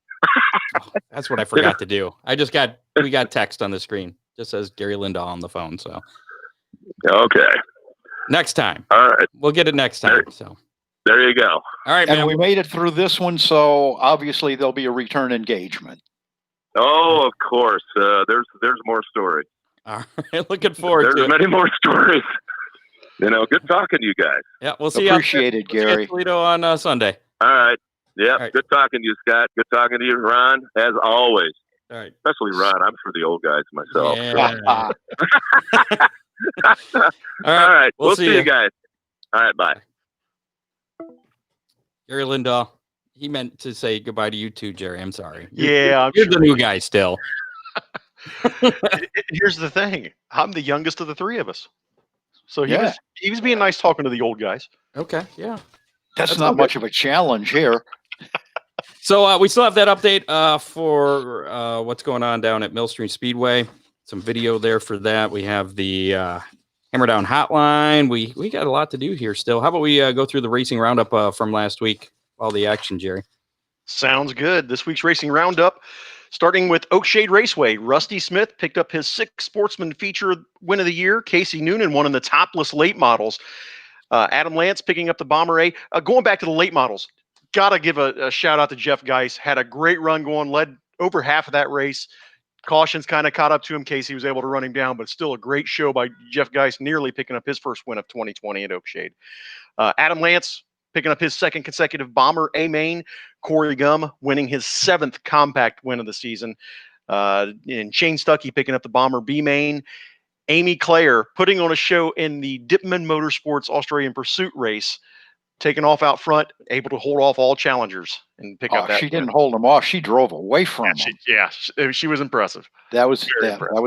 That's what I forgot to do. We got text on the screen. Just says Gary Lindahl on the phone. So okay, next time. All right, we'll get it next time. So there you go. All right, and man. we made it through this one, so obviously there'll be a return engagement. Oh, of course. There's more stories. All right, looking forward to it. There's many more stories. Good talking to you guys. Yeah, we'll see you. Appreciate it, Gary. Toledo on Sunday. All right. Yeah, Good talking to you, Scott. Good talking to you, Ron, as always. All right. Especially Ron. I'm for the old guys myself. Yeah. All right. We'll see you guys. All right. Bye. Gary Lindahl. He meant to say goodbye to you too, Jerry. I'm sorry. You're the new guy still. Here's the thing. I'm the youngest of the three of us. So he was being nice talking to the old guys. Okay. Yeah. That's not much of a challenge here. So we still have that update for what's going on down at Millstream Speedway. Some video there for that. We have the Hammer Down Hotline. We got a lot to do here still. How about we go through the racing roundup from last week? All the action, Jerry. Sounds good. This week's racing roundup, starting with Oakshade Raceway. Rusty Smith picked up his 6th Sportsman Feature win of the year. Casey Noonan won in the topless late models. Adam Lance picking up the Bomber A. Going back to the late models, got to give a shout out to Jeff Geis. Had a great run going, led over half of that race. Cautions kind of caught up to him. Casey was able to run him down, but still a great show by Jeff Geis, nearly picking up his first win of 2020 at Oakshade. Adam Lance picking up his 2nd consecutive Bomber A main. Corey Gum winning his 7th compact win of the season. And Shane Stuckey picking up the Bomber B main. Amy Claire putting on a show in the Dipman Motorsports Australian Pursuit race, taking off out front, able to hold off all challengers and pick up that. She didn't hold them off. She drove away from them. She was impressive. That was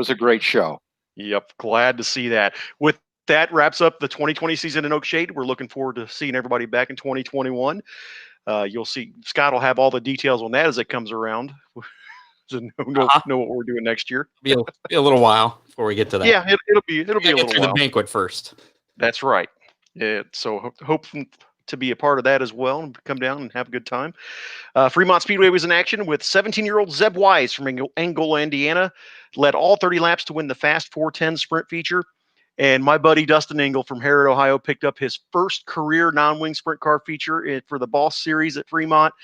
a great show. Yep. Glad to see that. With that wraps up the 2020 season in Oakshade. We're looking forward to seeing everybody back in 2021. You'll see Scott will have all the details on that as it comes around. So know what we're doing next year. Be a little while before we get to that. Yeah, it'll be a little while. The banquet first. That's right. So hope to be a part of that as well and come down and have a good time. Fremont Speedway was in action with 17-year-old Zeb Wise from Angola, Indiana, led all 30 laps to win the Fast 410 Sprint Feature. And my buddy Dustin Engel from Harrod, Ohio, picked up his first career non-wing sprint car feature for the Boss Series at Fremont.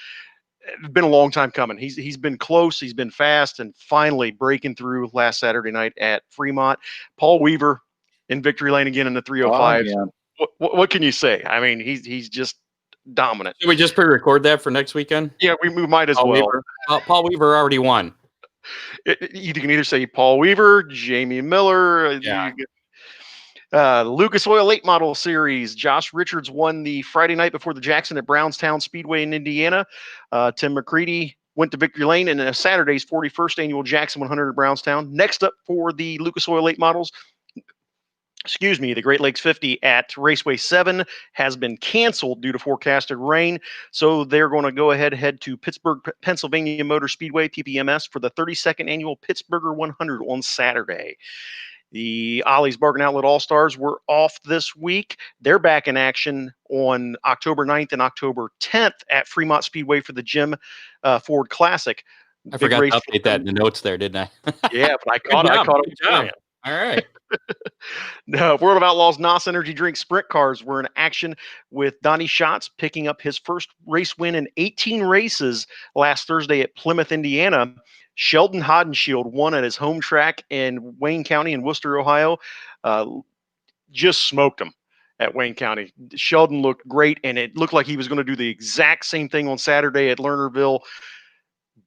It's been a long time coming. He's been close, he's been fast, and finally breaking through last Saturday night at Fremont. Paul Weaver in victory lane again in the 305. Oh, yeah. What can you say? I mean, he's just dominant. Should we just pre-record that for next weekend? Yeah, we might as well. Weaver. Paul Weaver already won. You can either say Paul Weaver, Jamie Miller. Yeah. Lucas Oil Late Model Series. Josh Richards won the Friday night before the Jackson at Brownstown Speedway in Indiana. Tim McCready went to Victory Lane in Saturday's 41st annual Jackson 100 at Brownstown. Next up for the Lucas Oil Late Models, the Great Lakes 50 at Raceway 7 has been canceled due to forecasted rain. So they're going to head to Pittsburgh, Pennsylvania Motor Speedway, PPMS, for the 32nd annual Pittsburgher 100 on Saturday. The Ollie's Bargain Outlet All-Stars were off this week. They're back in action on October 9th and October 10th at Fremont Speedway for the Jim Ford Classic. I forgot to update that in the notes there, didn't I? Yeah, but I caught it. All right. No, World of Outlaws NOS Energy Drink Sprint Cars were in action with Donnie Schatz picking up his first race win in 18 races last Thursday at Plymouth, Indiana. Sheldon Hodenshield won at his home track in Wayne County in Worcester, Ohio. Just smoked him at Wayne County. Sheldon looked great, and it looked like he was going to do the exact same thing on Saturday at Lernerville,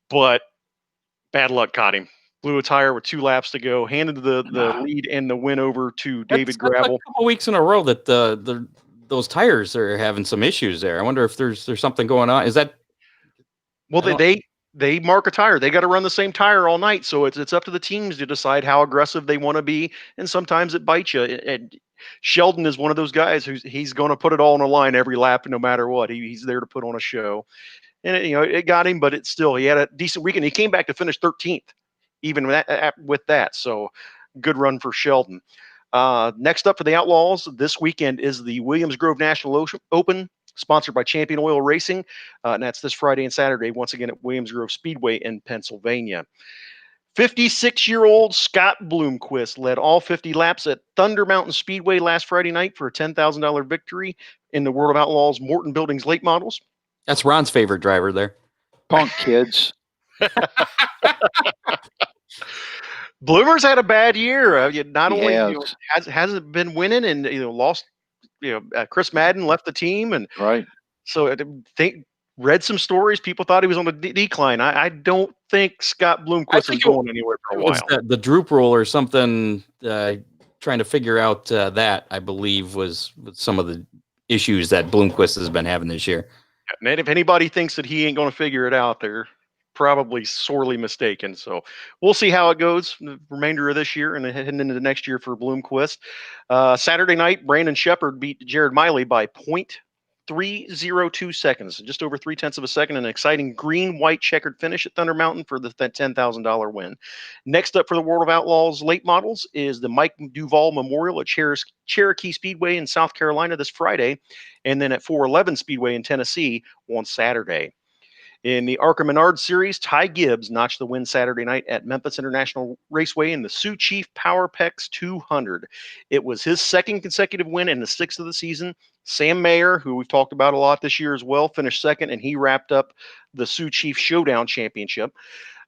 but bad luck caught him. Blew a tire with 2 laps to go, handed the lead and the win over to David Gravel. A couple weeks in a row that those tires are having some issues there. I wonder if there's something going on. Is that? Well, they mark a tire. They got to run the same tire all night, so it's up to the teams to decide how aggressive they want to be, and sometimes it bites you. And Sheldon is one of those guys he's going to put it all on the line every lap, no matter what. He's there to put on a show, and it got him, but he had a decent weekend. He came back to finish 13th. Even with that. So good run for Sheldon. Next up for the Outlaws this weekend is the Williams Grove National Open, sponsored by Champion Oil Racing. And that's this Friday and Saturday, once again at Williams Grove Speedway in Pennsylvania. 56-year-old Scott Bloomquist led all 50 laps at Thunder Mountain Speedway last Friday night for a $10,000 victory in the World of Outlaws Morton Buildings late models. That's Ron's favorite driver there. Punk kids. Bloomer's had a bad year. Not only hasn't been winning, and lost. Chris Madden left the team, and right. So read some stories. People thought he was on a decline. I don't think Scott Bloomquist is going anywhere for a while. The droop rule or something. Trying to figure out that, I believe, was some of the issues that Bloomquist has been having this year. And if anybody thinks that he ain't going to figure it out, they're probably sorely mistaken. So we'll see how it goes the remainder of this year and heading into the next year for Bloomquist. Saturday night, Brandon Shepard beat Jared Miley by 0.302 seconds, just over 0.3 of a second. An exciting green-white checkered finish at Thunder Mountain for the $10,000 win. Next up for the World of Outlaws late models is the Mike Duval Memorial at Cherokee Speedway in South Carolina this Friday, and then at 411 Speedway in Tennessee on Saturday. In the Arca Menard Series, Ty Gibbs notched the win Saturday night at Memphis International Raceway in the Sioux Chief Power Pex 200. It was his second consecutive win and the 6th of the season. Sam Mayer, who we've talked about a lot this year as well, finished second, and he wrapped up the Sioux Chief Showdown Championship.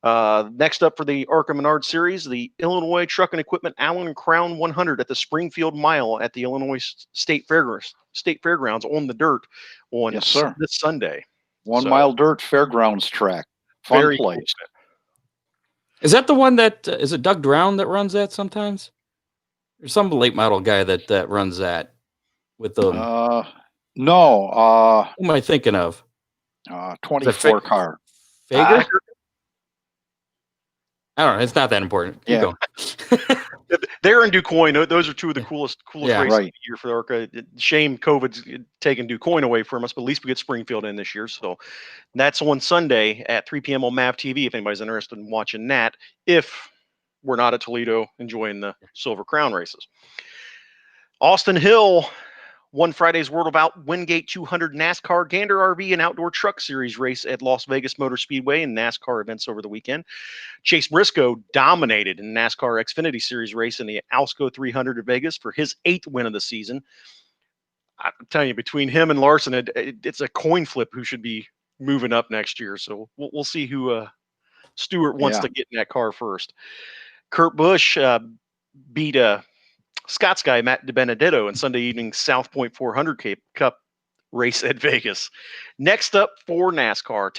Next up for the Arca Menard Series, the Illinois Truck and Equipment Allen Crown 100 at the Springfield Mile at the Illinois State Fairgrounds on the dirt on this Sunday. 1 mile dirt fairgrounds track. Fun place. Cool. Is that the one that is it Doug Drown that runs that sometimes? There's some late model guy that runs that with the no. Who am I thinking of? 24 car. Fager? I don't know. It's not that important. Keep going. They're in DuQuoin. Those are two of the coolest races of the year for the Arca. Shame COVID's taking DuQuoin away from us, but at least we get Springfield in this year. So that's on Sunday at 3 p.m. on MAV TV if anybody's interested in watching that, if we're not at Toledo enjoying the Silver Crown races. Austin Hill won Friday's World of Wingate 200 NASCAR Gander RV and Outdoor Truck Series race at Las Vegas Motor Speedway and NASCAR events over the weekend. Chase Briscoe dominated in NASCAR Xfinity Series race in the Alsco 300 at Vegas for his 8th win of the season. I'm telling you, between him and Larson, it's a coin flip who should be moving up next year. So we'll see who Stewart wants to get in that car first. Kurt Busch beat Scott's guy, Matt DiBenedetto, in Sunday evening's South Point 400 Cup race at Vegas. Next up for NASCAR,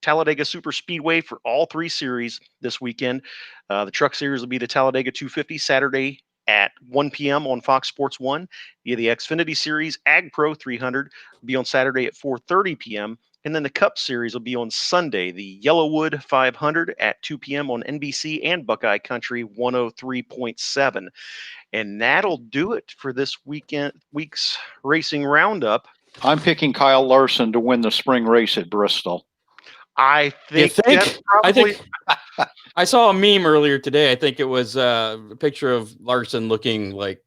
Talladega Super Speedway for all 3 series this weekend. The truck series will be the Talladega 250 Saturday at 1 p.m. on Fox Sports 1. The Xfinity Series Ag Pro 300 will be on Saturday at 4:30 p.m. And then the Cup Series will be on Sunday. The Yellowwood 500 at 2 p.m. on NBC and Buckeye Country 103.7. And that'll do it for this week's racing roundup. I'm picking Kyle Larson to win the spring race at Bristol. I think that's probably... I saw a meme earlier today. I think it was a picture of Larson looking like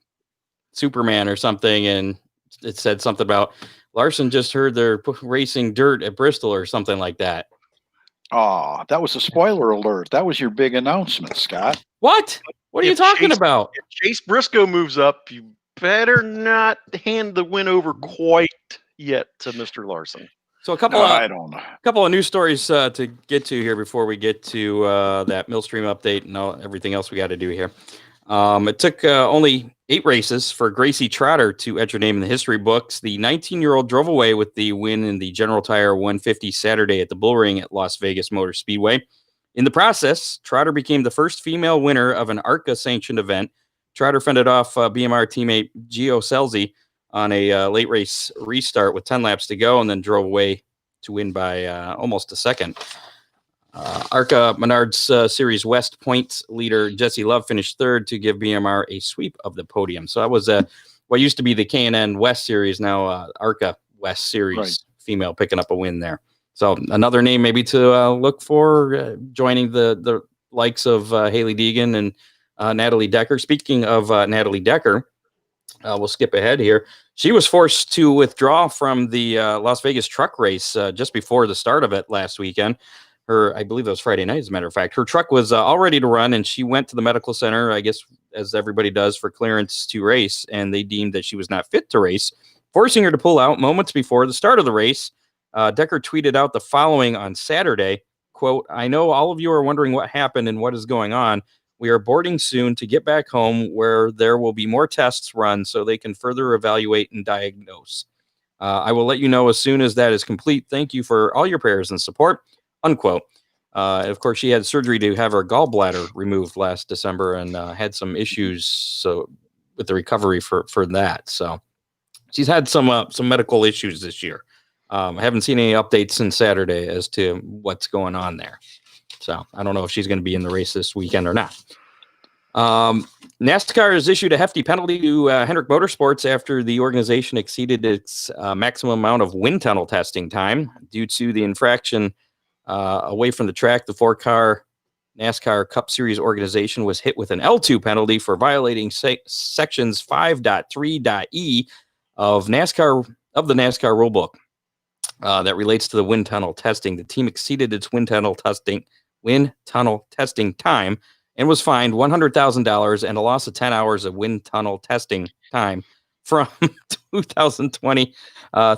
Superman or something, and it said something about Larson just heard they're racing dirt at Bristol or something like that. Oh, that was a spoiler alert. That was your big announcement, Scott. What? What are you talking about? If Chase Briscoe moves up, you better not hand the win over quite yet to Mr. Larson. So I don't know. A couple of news stories to get to here before we get to that Millstream update and everything else we got to do here. It took only 8 races for Gracie Trotter to enter her name in the history books. The 19-year-old drove away with the win in the General Tire 150 Saturday at the Bull Ring at Las Vegas Motor Speedway. In the process, Trotter became the first female winner of an ARCA-sanctioned event. Trotter fended off BMR teammate Gio Scelzi on a late race restart with 10 laps to go, and then drove away to win by almost a second. ARCA Menards Series West points leader Jesse Love finished third to give BMR a sweep of the podium. So that was what used to be the K&N West Series, now ARCA West Series female picking up a win there. So another name maybe to look for, joining the likes of Haley Deegan and Natalie Decker. Speaking of Natalie Decker, we'll skip ahead here. She was forced to withdraw from the Las Vegas truck race just before the start of it last weekend. I believe it was Friday night, as a matter of fact. Her truck was all ready to run, and she went to the medical center, I guess, as everybody does, for clearance to race, and they deemed that she was not fit to race, forcing her to pull out moments before the start of the race. Decker tweeted out the following on Saturday, quote, "I know all of you are wondering what happened and what is going on. We are boarding soon to get back home where there will be more tests run so they can further evaluate and diagnose. I will let you know as soon as that is complete. Thank you for all your prayers and support," unquote. Of course, she had surgery to have her gallbladder removed last December and had some issues with the recovery for that. So she's had some medical issues this year. I haven't seen any updates since Saturday as to what's going on there. So I don't know if she's going to be in the race this weekend or not. NASCAR has issued a hefty penalty to Hendrick Motorsports after the organization exceeded its maximum amount of wind tunnel testing time. Due to the infraction away from the track, the 4-car NASCAR Cup Series organization was hit with an L2 penalty for violating sections 5.3.e of the NASCAR rulebook that relates to the wind tunnel testing. The team exceeded its wind tunnel testing time and was fined $100,000 and a loss of 10 hours of wind tunnel testing time from 2020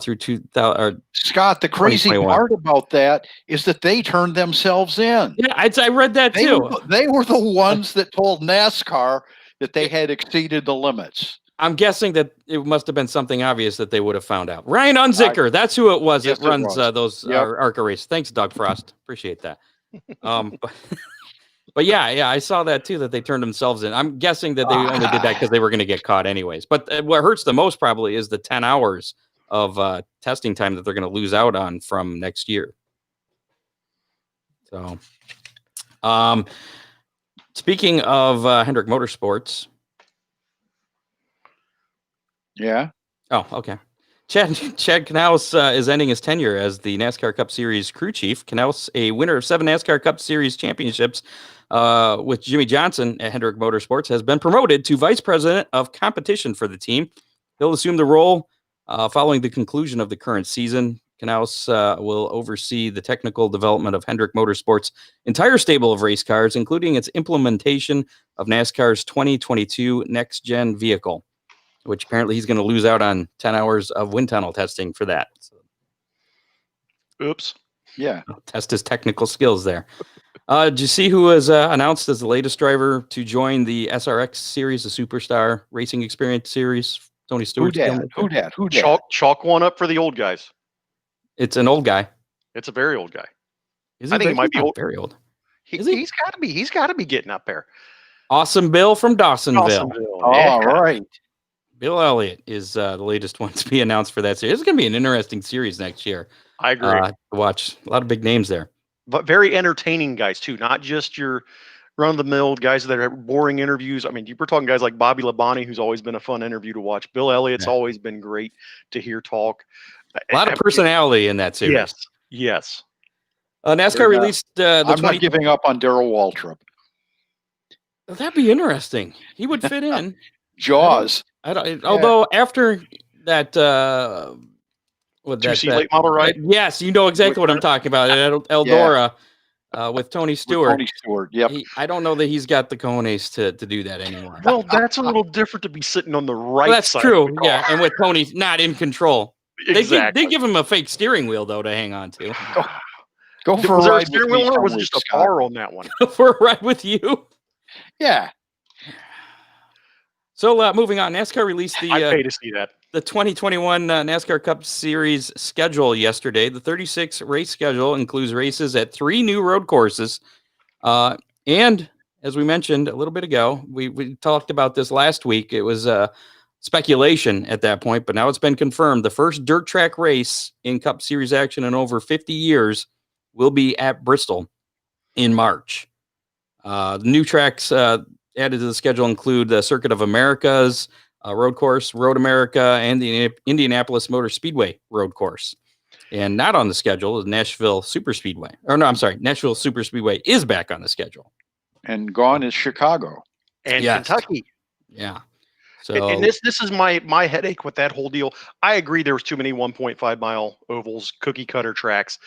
through 2000. Scott, the crazy part about that is that they turned themselves in. Yeah, I read that too. They were the ones that told NASCAR that they had exceeded the limits. I'm guessing that it must have been something obvious that they would have found out. Ryan Unzicker, that's who it was that runs those ARCA races. Thanks, Doug Frost. Appreciate that. But yeah, I saw that too, that they turned themselves in. I'm guessing that they only did that because they were going to get caught anyways. But what hurts the most probably is the 10 hours of testing time that they're going to lose out on from next year. So, speaking of Hendrick Motorsports. Yeah. Oh, okay. Chad Knaus is ending his tenure as the NASCAR Cup Series crew chief. Knaus, a winner of 7 NASCAR Cup Series championships with Jimmy Johnson at Hendrick Motorsports, has been promoted to vice president of competition for the team. He'll assume the role following the conclusion of the current season. Knaus will oversee the technical development of Hendrick Motorsports' entire stable of race cars, including its implementation of NASCAR's 2022 next-gen vehicle, which apparently he's going to lose out on 10 hours of wind tunnel testing for that. So, oops. Yeah. Test his technical skills there. Did you see who was announced as the latest driver to join the SRX series, the Superstar Racing Experience series? Tony Stewart. Who dat? Chalk one up for the old guys. It's an old guy. It's a very old guy. I think he might be very old. He's got to be. He's got to be getting up there. Awesome Bill from Dawsonville. All right. Bill Elliott is the latest one to be announced for that series. It's going to be an interesting series next year. I agree. To watch a lot of big names there. But very entertaining guys, too. Not just your run-of-the-mill guys that are boring interviews. I mean, we're talking guys like Bobby Labonte, who's always been a fun interview to watch. Bill Elliott's always been great to hear talk. A lot of personality in that series. Yes. NASCAR released the I'm not giving up on Darrell Waltrip. That'd be interesting. He would fit in. Jaws. Although after that, late model ride. Yes, you know exactly what I'm talking about. Eldora with Tony Stewart. Yep. I don't know that he's got the cojones to do that anymore. Well, that's a little different to be sitting on the right that's side. True. Yeah, and with Tony not in control. Exactly. They give him a fake steering wheel though to hang on to. Go for was a there ride a steering wheel or was it just a bar on that one? For a ride with you. Yeah. So moving on, NASCAR released the. I pay to see that. The 2021 NASCAR Cup Series schedule yesterday. The 36 race schedule includes races at 3 new road courses. And as we mentioned a little bit ago, we talked about this last week. It was speculation at that point, but now it's been confirmed. The first dirt track race in Cup Series action in over 50 years will be at Bristol in March. The new tracks added to the schedule include the Circuit of Americas road course, Road America, and the Indianapolis Motor Speedway road course. And not on the schedule is Nashville Super Speedway. Or no, I'm sorry, Nashville Super Speedway is back on the schedule. And gone is Chicago. And Kentucky. Yeah. So and this is my headache with that whole deal. I agree there was too many 1.5 mile ovals, cookie cutter tracks.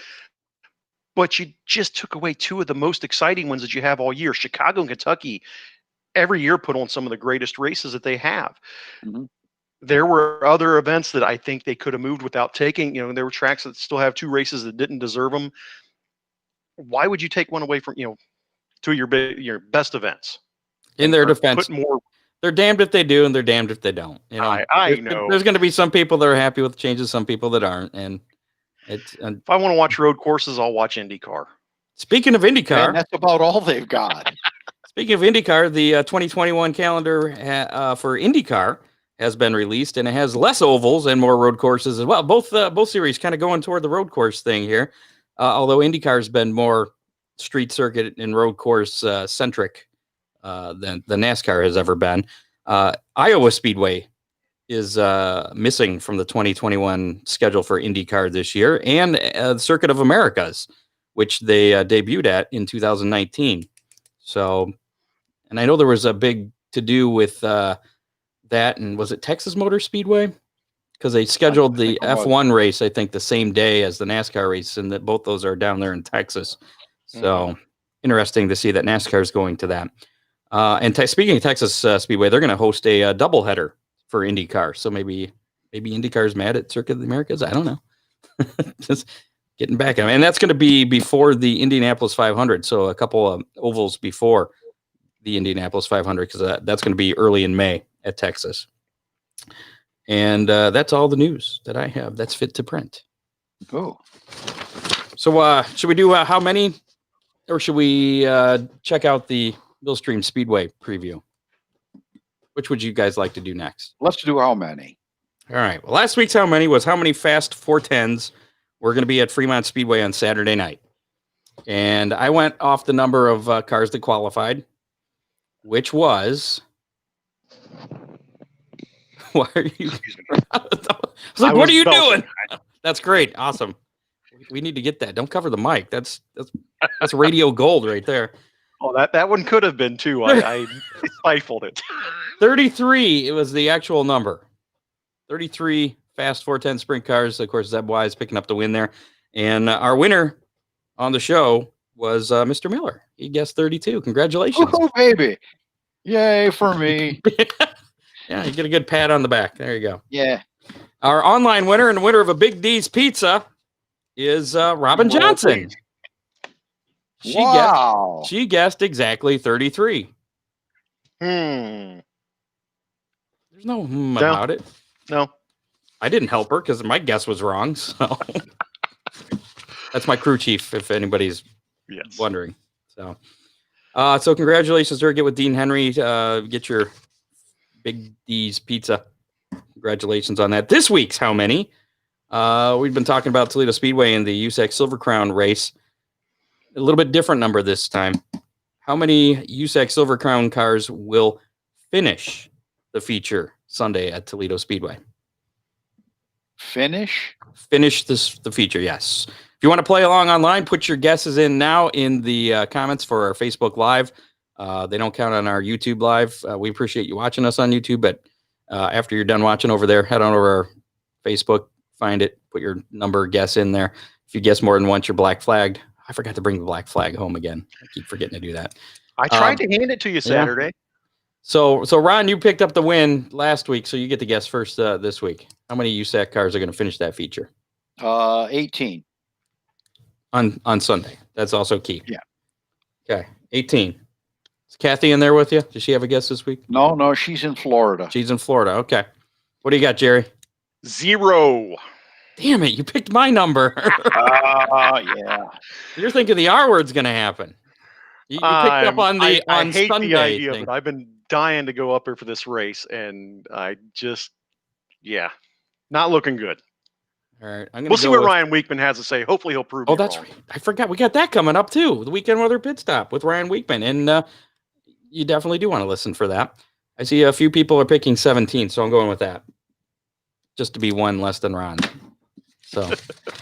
But you just took away 2 of the most exciting ones that you have all year. Chicago and Kentucky every year put on some of the greatest races that they have. Mm-hmm. There were other events that I think they could have moved without taking. There were tracks that still have 2 races that didn't deserve them. Why would you take one away from, 2 of your best events? In their defense, put more. They're damned if they do, and they're damned if they don't. I know. There's going to be some people that are happy with the changes, some people that aren't. And if I want to watch road courses, I'll watch IndyCar. Speaking of IndyCar, and that's about all they've got. Speaking of IndyCar, the 2021 calendar for IndyCar has been released, and it has less ovals and more road courses as well. Both series kind of going toward the road course thing here, although IndyCar has been more street circuit and road course centric than the NASCAR has ever been. Iowa Speedway is missing from the 2021 schedule for IndyCar this year, and the Circuit of Americas, which they debuted at in 2019. So, and I know there was a big to-do with that, and was it Texas Motor Speedway? Because they scheduled the F1 race, I think, the same day as the NASCAR race, and that both those are down there in Texas. So, interesting to see that NASCAR is going to that. And speaking of Texas Speedway, they're going to host a doubleheader for IndyCar. So maybe IndyCar's mad at Circuit of the Americas. I don't know. Just getting back. And that's going to be before the Indianapolis 500. So a couple of ovals before the Indianapolis 500, because that's going to be early in May at Texas. And that's all the news that I have. That's fit to print. Oh. So should we do how many, or should we check out the Millstream Speedway preview? Which would you guys like to do next? Let's do how many. All right. Well, last week's how many was how many fast 410s were going to be at Fremont Speedway on Saturday night. And I went off the number of cars that qualified, which was... Why are you... I was like, what are you doing? That's great. Awesome. We need to get that. Don't cover the mic. That's radio gold right there. Oh, that one could have been too. I stifled it. 33. It was the actual number. 33 fast 410 sprint cars. Of course, Zeb Wise picking up the win there. And our winner on the show was Mr. Miller. He guessed 32. Congratulations. Oh, baby. Yay for me. Yeah, you get a good pat on the back. There you go. Yeah. Our online winner and winner of a Big D's Pizza is Robin Johnson. She guessed exactly 33. There's no about it. No. I didn't help her because my guess was wrong. So that's my crew chief, if anybody's wondering. So So congratulations, sir. Get with Dean Henry. Get your Big D's Pizza. Congratulations on that. This week's How Many? We've been talking about Toledo Speedway and the USAC Silver Crown race. A little bit different number this time. How many USAC Silver Crown cars will finish the feature Sunday at Toledo Speedway? Finish the feature, yes. If you want to play along online, put your guesses in now in the comments for our Facebook Live. They don't count on our YouTube Live. We appreciate you watching us on YouTube, but after you're done watching over there, head on over our Facebook, find it, put your number, guess in there. If you guess more than once, you're black flagged. I forgot to bring the black flag home again. I keep forgetting to do that. I tried to hand it to you Saturday. Yeah. So Ron, you picked up the win last week, so you get to guess first this week. How many USAC cars are going to finish that feature? 18. On Sunday. That's also key. Yeah. Okay, 18. Is Kathy in there with you? Does she have a guess this week? No, she's in Florida. She's in Florida. Okay. What do you got, Jerry? 0. Damn it, you picked my number. Yeah. You're thinking the R word's going to happen. You picked up on the I on hate Sunday the idea thing. of it. I've been dying to go up here for this race, and I just, not looking good. All right, We'll see what Ryan Weekman has to say. Hopefully he'll prove me that's wrong. right. I forgot. We got that coming up, too. The Weekend Weather Pit Stop with Ryan Weekman. And you definitely do want to listen for that. I see a few people are picking 17, so I'm going with that. Just to be one less than Ron.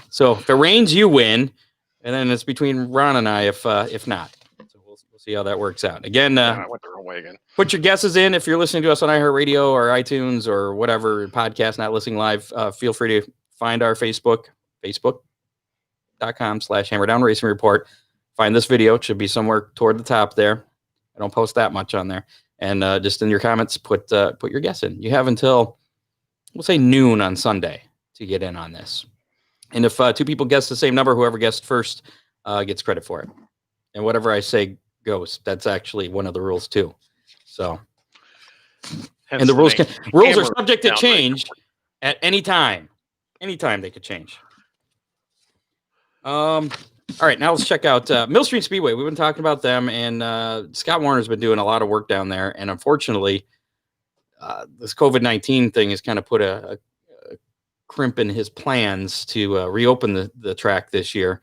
So if it rains, you win. And then it's between Ron and I if not. So we'll see how that works out. Again, I went the wrong way again. Put your guesses in. If you're listening to us on iHeartRadio or iTunes or whatever podcast, not listening live, feel free to find our Facebook, facebook.com/Hammerdown Racing Report. Find this video. It should be somewhere toward the top there. I don't post that much on there. And just in your comments, put your guess in. You have until, we'll say, noon on Sunday to get in on this. And if two people guess the same number, whoever guessed first gets credit for it. And whatever I say goes. That's actually one of the rules, too. So, and the rules are subject to change at any time. Anytime they could change. All right, now let's check out Millstream Speedway. We've been talking about them, and Scott Warner's been doing a lot of work down there. And unfortunately, this COVID-19 thing has kind of put a crimp in his plans to reopen the track this year.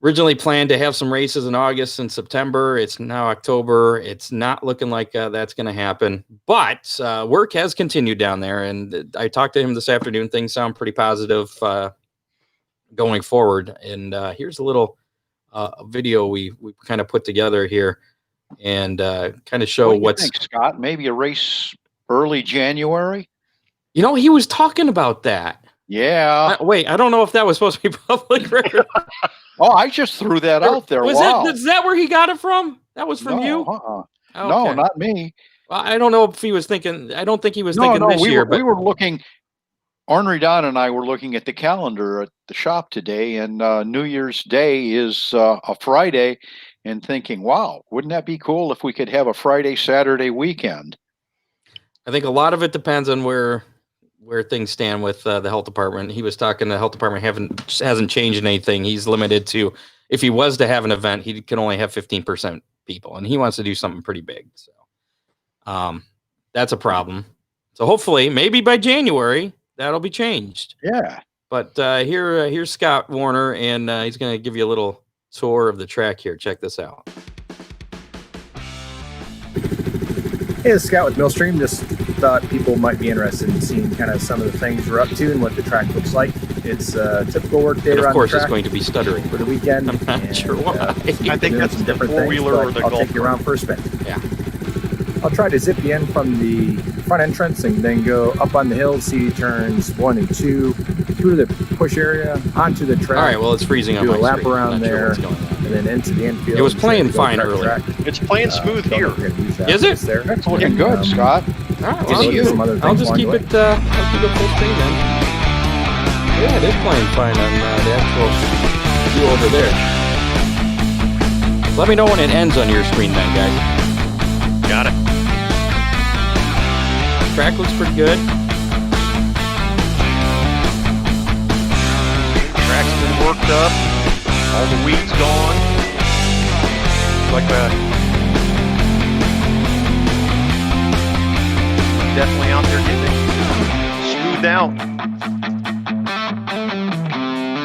Originally planned to have some races in August and September. It's now October. It's not looking like that's going to happen. But work has continued down there, and I talked to him this afternoon. Things sound pretty positive going forward. And here's a little video we kind of put together here, and kind of show what you think, Scott? Maybe a race early January? You know, he was talking about that. Yeah. Wait, I don't know if that was supposed to be public record. Oh, I just threw that out there. Wow. Is that where he got it from? That was from you? Okay. No, not me. Well, I don't know if he was thinking. I don't think he was thinking this year. We were looking. Ornery Don and I were looking at the calendar at the shop today, and New Year's Day is a Friday, and thinking, wow, wouldn't that be cool if we could have a Friday, Saturday weekend? I think a lot of it depends on where things stand with the health department. He was talking, the health department hasn't changed anything. He's limited to, if he was to have an event, he can only have 15% people, and he wants to do something pretty big. So that's a problem. So hopefully, maybe by January, that'll be changed. Yeah. But here's Scott Warner, and he's going to give you a little tour of the track here. Check this out. Hey, this is Scott with Millstream. Just thought people might be interested in seeing kind of some of the things we're up to and what the track looks like. It's a typical work day around the track. Of course, it's going to be stuttering for the weekend. I'm not sure why. I think that's the four-wheeler or the golf. I'll take you around for a spin. Yeah. I'll try to zip you in from the front entrance and then go up on the hill, see turns 1 and 2, through the push area, onto the track. All right, well, it's freezing on my do a lap screen. around there, and then into the infield. It was playing fine earlier. It's playing smooth here. Is it? That's looking good, Scott. All right, well, I'll just keep it full screen then. Yeah, it is playing fine on the actual view over there. Let me know when it ends on your screen then, guys. Got it. Track looks pretty good. Track's been worked up. All the weeds gone. Like definitely out there getting smoothed out.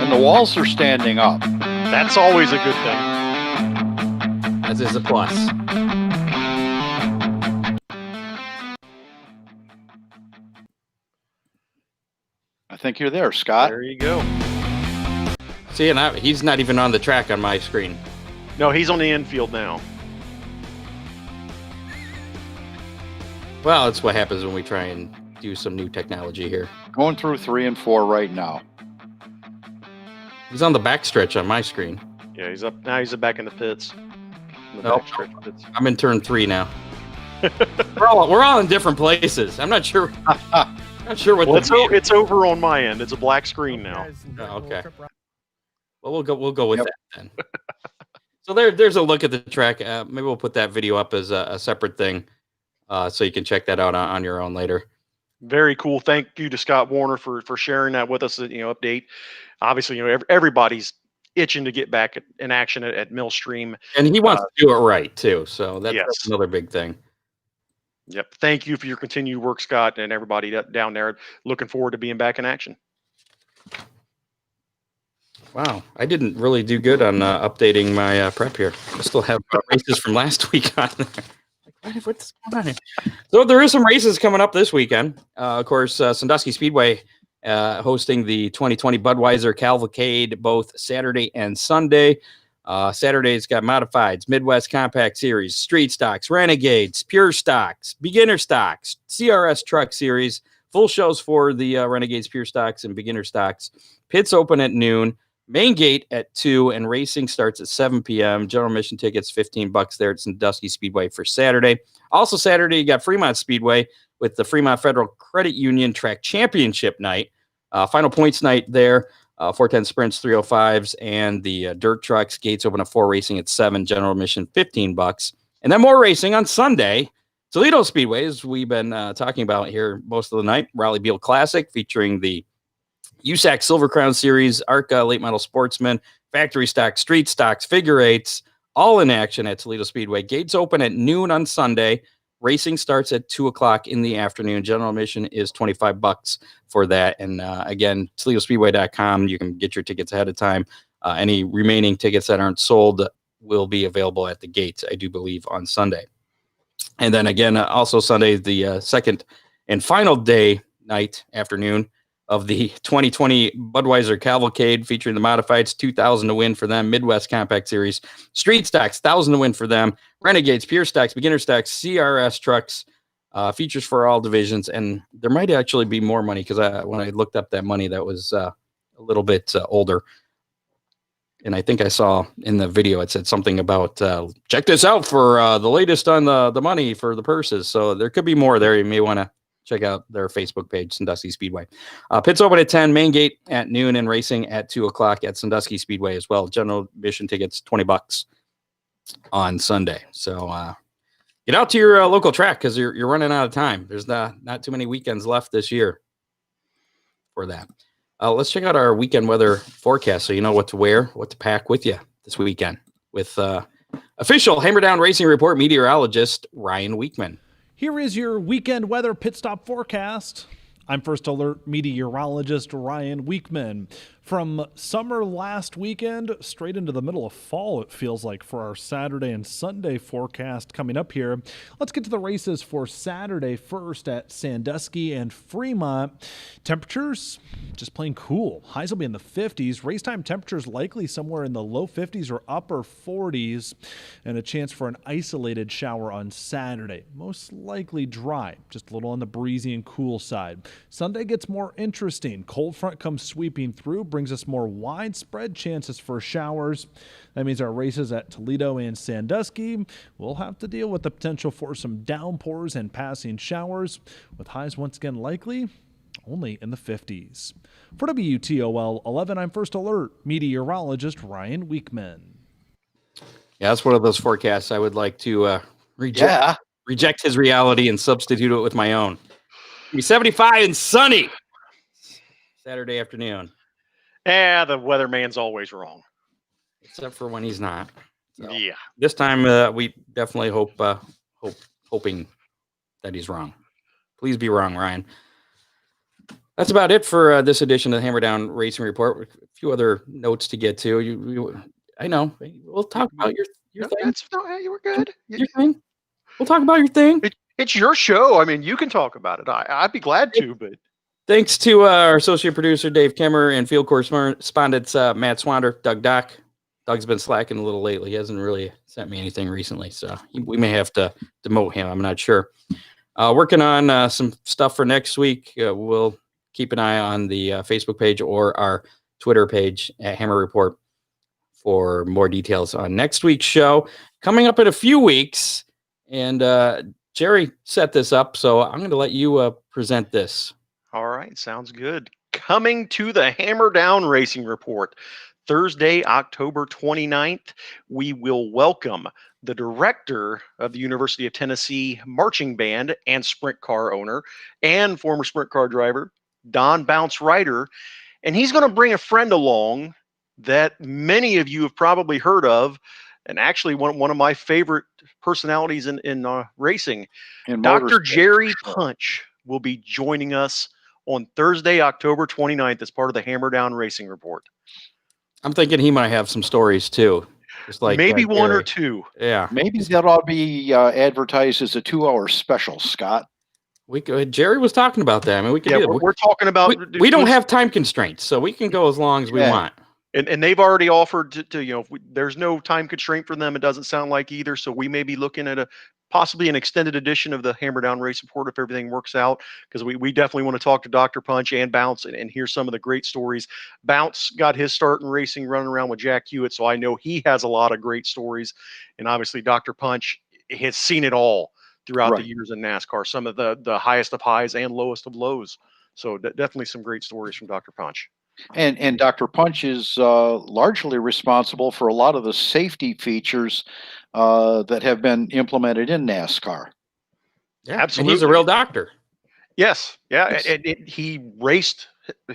And the walls are standing up. That's always a good thing. As is a plus. I think you're there, Scott. There you go. See, and he's not even on the track on my screen. No, he's on the infield now. Well, that's what happens when we try and do some new technology here. Going through 3 and 4 right now. He's on the backstretch on my screen. Yeah, he's up now. He's back in the pits. I'm in turn 3 now. we're all in different places. I'm not sure. Not sure what. Well, it's over on my end. It's a black screen now. Oh, okay. Well, we'll go with that then. So there's a look at the track. Maybe we'll put that video up as a separate thing, so you can check that out on your own later. Very cool. Thank you to Scott Warner for sharing that with us. Update. Obviously, everybody's itching to get back in action at Millstream, and he wants to do it right too. So that's another big thing. Yep. Thank you for your continued work, Scott, and everybody down there. Looking forward to being back in action. Wow, I didn't really do good on updating my prep here. I still have races from last week on there. What's going on here? So there is some races coming up this weekend. Of course, Sandusky Speedway hosting the 2020 Budweiser Cavalcade both Saturday and Sunday. Saturday's got modifieds, Midwest Compact Series, Street Stocks, Renegades, Pure Stocks, Beginner Stocks, CRS Truck Series. Full shows for the Renegades, Pure Stocks, and Beginner Stocks. Pits open at noon. Main gate at 2, and racing starts at 7 p.m. General admission tickets, $15 there at Sandusky Speedway for Saturday. Also Saturday, you got Fremont Speedway with the Fremont Federal Credit Union Track Championship night. Final points night there, 410 sprints, 305s, and the dirt trucks. Gates open at 4, racing at 7, general admission $15. And then more racing on Sunday. Toledo Speedway, as we've been talking about here most of the night. Rollie Beale Classic featuring the USAC Silver Crown Series, ARCA Late Model Sportsman, Factory Stock, Street Stocks, Figure Eights, all in action at Toledo Speedway. Gates open at noon on Sunday. Racing starts at 2 o'clock in the afternoon. General admission is $25 for that. And again, ToledoSpeedway.com. You can get your tickets ahead of time. Any remaining tickets that aren't sold will be available at the gates, I do believe, on Sunday. And then again, also Sunday, the second and final day, afternoon, of the 2020 Budweiser Cavalcade featuring the modifieds, $2,000 to win for them. Midwest Compact Series, Street Stocks, $1,000 to win for them. Renegades, Pure Stocks, Beginner Stocks, CRS Trucks, features for all divisions. And there might actually be more money because when I looked up that money, that was a little bit older. And I think I saw in the video, it said something about, check this out for the latest on the money for the purses. So there could be more there. You may want to check out their Facebook page, Sandusky Speedway. Pits open at 10, main gate at noon, and racing at 2 o'clock at Sandusky Speedway as well. General admission tickets, $20 on Sunday. So get out to your local track because you're running out of time. There's not too many weekends left this year for that. Let's check out our weekend weather forecast so you know what to wear, what to pack with you this weekend with official Hammer Down Racing Report meteorologist Ryan Weekman. Here is your weekend weather pit stop forecast. I'm First Alert meteorologist Ryan Weekman. From summer last weekend straight into the middle of fall, it feels like, for our Saturday and Sunday forecast coming up here. Let's get to the races for Saturday first at Sandusky and Fremont. Temperatures just plain cool. Highs will be in the 50s. Race time temperatures likely somewhere in the low 50s or upper 40s, and a chance for an isolated shower on Saturday. Most likely dry, just a little on the breezy and cool side. Sunday gets more interesting. Cold front comes sweeping through, brings us more widespread chances for showers. That means our races at Toledo and Sandusky will have to deal with the potential for some downpours and passing showers, with highs once again likely only in the 50s. For WTOL 11, I'm First Alert meteorologist Ryan Weekman. Yeah, that's one of those forecasts I would like to reject his reality and substitute it with my own. It'll be 75 and sunny Saturday afternoon. Yeah, the weatherman's always wrong. Except for when he's not. So yeah. This time we definitely hoping that he's wrong. Please be wrong, Ryan. That's about it for this edition of the Hammer Down Racing Report. A few other notes to get to. I know. We'll talk about your thing. You were good. Your thing. We'll talk about your thing. It's your show. I mean, you can talk about it. I'd be glad to, but. Thanks to our associate producer, Dave Kimmer, and field correspondents, Matt Swander, Doug Dock. Doug's been slacking a little lately. He hasn't really sent me anything recently, so we may have to demote him. I'm not sure. Working on some stuff for next week. We'll keep an eye on the Facebook page or our Twitter page at Hammer Report for more details on next week's show. Coming up in a few weeks, and Jerry set this up, so I'm going to let you present this. All right, sounds good. Coming to the Hammer Down Racing Report, Thursday, October 29th, we will welcome the director of the University of Tennessee marching band and sprint car owner and former sprint car driver, Don Bounce Ryder. And he's going to bring a friend along that many of you have probably heard of, and actually one of my favorite personalities in racing. Dr. Jerry Punch will be joining us on Thursday, October 29th as part of the Hammer Down Racing Report. I'm thinking he might have some stories too. Just like maybe one or two. Yeah. Maybe that ought to be advertised as a 2-hour special, Scott. We could, Jerry was talking about that. I mean, we could. Yeah, we're talking about. We don't have time constraints, so we can go as long as we want. And they've already offered to there's no time constraint for them. It doesn't sound like either. So we may be looking at possibly an extended edition of the Hammer Down Race Report if everything works out, because we definitely want to talk to Dr. Punch and Bounce and hear some of the great stories. Bounce got his start in racing running around with Jack Hewitt, so I know he has a lot of great stories. And obviously Dr. Punch has seen it all throughout the years in NASCAR, some of the highest of highs and lowest of lows. So definitely some great stories from Dr. Punch. And Dr. Punch is largely responsible for a lot of the safety features that have been implemented in NASCAR. Yeah, absolutely. And he's a real doctor. Yes. Yeah. Yes. And he raced.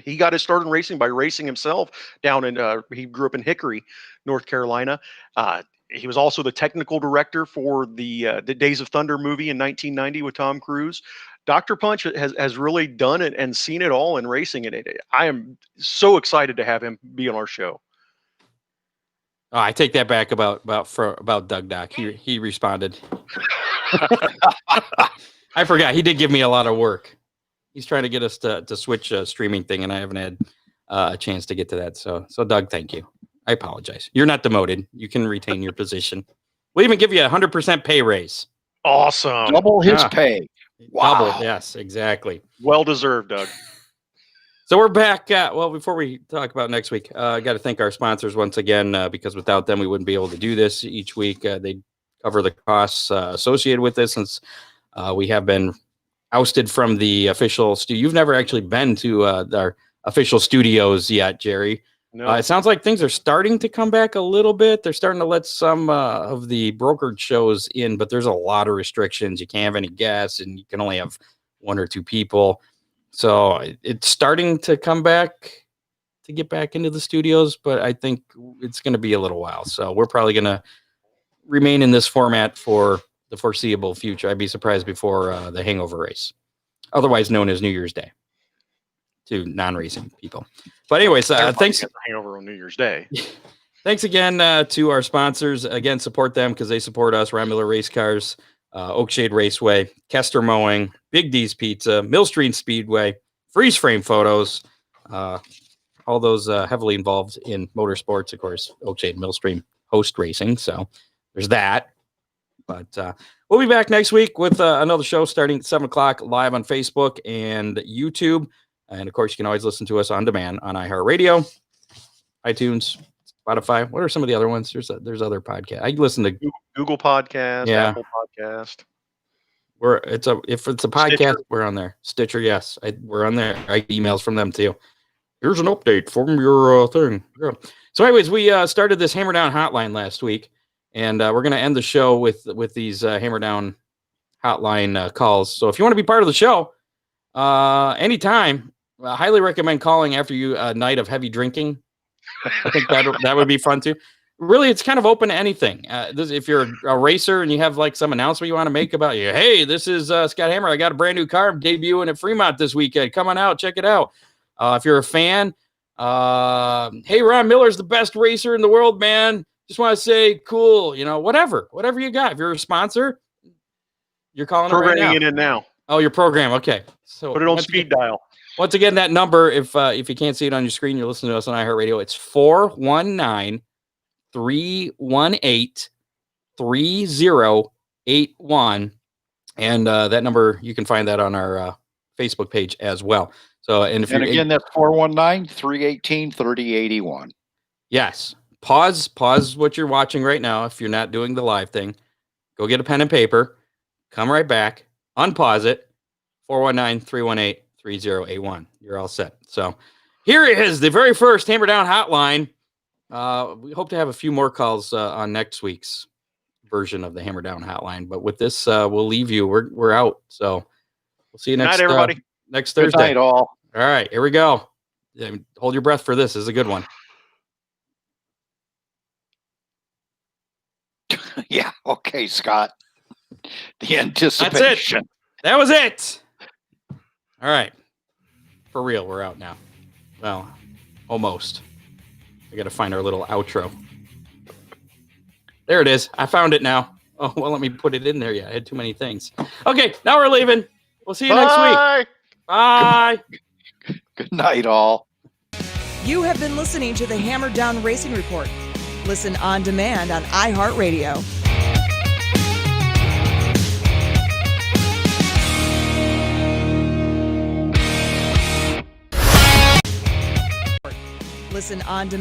He got his start in racing by racing himself down in, he grew up in Hickory, North Carolina. He was also the technical director for the Days of Thunder movie in 1990 with Tom Cruise. Dr. Punch has really done it and seen it all in racing. And I am so excited to have him be on our show. Oh, I take that back about Doug Dock. He responded. I forgot. He did give me a lot of work. He's trying to get us to switch a streaming thing, and I haven't had a chance to get to that. So Doug, thank you. I apologize. You're not demoted. You can retain your position. We'll even give you a 100% pay raise. Awesome. Double his pay. Wow. Double. Yes, exactly. Well deserved, Doug. So we're back. Well, before we talk about next week, I got to thank our sponsors once again, because without them, we wouldn't be able to do this each week. They cover the costs associated with this, since we have been ousted from the official studio. You've never actually been to our official studios yet, Jerry. No. It sounds like things are starting to come back a little bit. They're starting to let some of the brokered shows in, but there's a lot of restrictions. You can't have any guests, and you can only have 1 or 2 people. So it's starting to come back, to get back into the studios, but I think it's going to be a little while. So we're probably going to remain in this format for the foreseeable future. I'd be surprised before the Hangover race, otherwise known as New Year's Day to non-racing people. But anyways, thanks. Hangover on New Year's Day. Thanks again to our sponsors. Again, support them because they support us. Ryan Miller Race Cars, Oakshade Raceway, Kester Mowing, Big D's Pizza, Millstream Speedway, Freeze Frame Photos, all those heavily involved in motorsports. Of course, Oakshade, Millstream host racing. So there's that. But we'll be back next week with another show starting at 7 o'clock live on Facebook and YouTube. And, of course, you can always listen to us on demand on iHeartRadio, iTunes, Spotify. What are some of the other ones? There's other podcasts. I listen to Google Podcast, Apple Podcast. If it's a podcast, Stitcher. We're on there. Stitcher, yes. We're on there. I get emails from them, too. Here's an update from your thing. Yeah. So, anyways, we started this Hammer Down hotline last week, and we're going to end the show with these Hammer Down hotline calls. So if you want to be part of the show, anytime, I highly recommend calling after a night of heavy drinking. I think that would be fun too. really, it's kind of open to anything. If you're a racer and you have like some announcement you want to make about you, hey, this is Scott Hammer. I got a brand new car. I'm debuting at Fremont this weekend. Come on out, check it out. If you're a fan, hey, Ron Miller's the best racer in the world, man. Just want to say, cool, whatever you got. If you're a sponsor, you're calling it right now. Programming it in now. Oh, your program. Okay. So put it on speed dial. Once again, that number, if you can't see it on your screen, you're listening to us on iHeartRadio. It's 419-318-3081. And that number, you can find that on our Facebook page as well. So, and again, that's 419-318-3081. Yes. Pause what you're watching right now. If you're not doing the live thing, go get a pen and paper, come right back, unpause it, 419-318-3081. You're all set. So here is the very first Hammer Down hotline. We hope to have a few more calls on next week's version of the Hammer Down hotline. But with this, we'll leave you. We're out. So we'll see you next night, everybody. Next Thursday. Good night, all. All right, here we go. Hold your breath for this. This is a good one. Yeah. Okay, Scott. The anticipation. That's it. That was it. All right. For real, we're out now. Well, almost. I got to find our little outro. There it is. I found it now. Oh, well, let me put it in there. Yeah, I had too many things. Okay, now we're leaving. We'll see you next week. Bye. Good night, all. You have been listening to the Hammer Down Racing Report. Listen on demand on iHeartRadio. Listen on demand.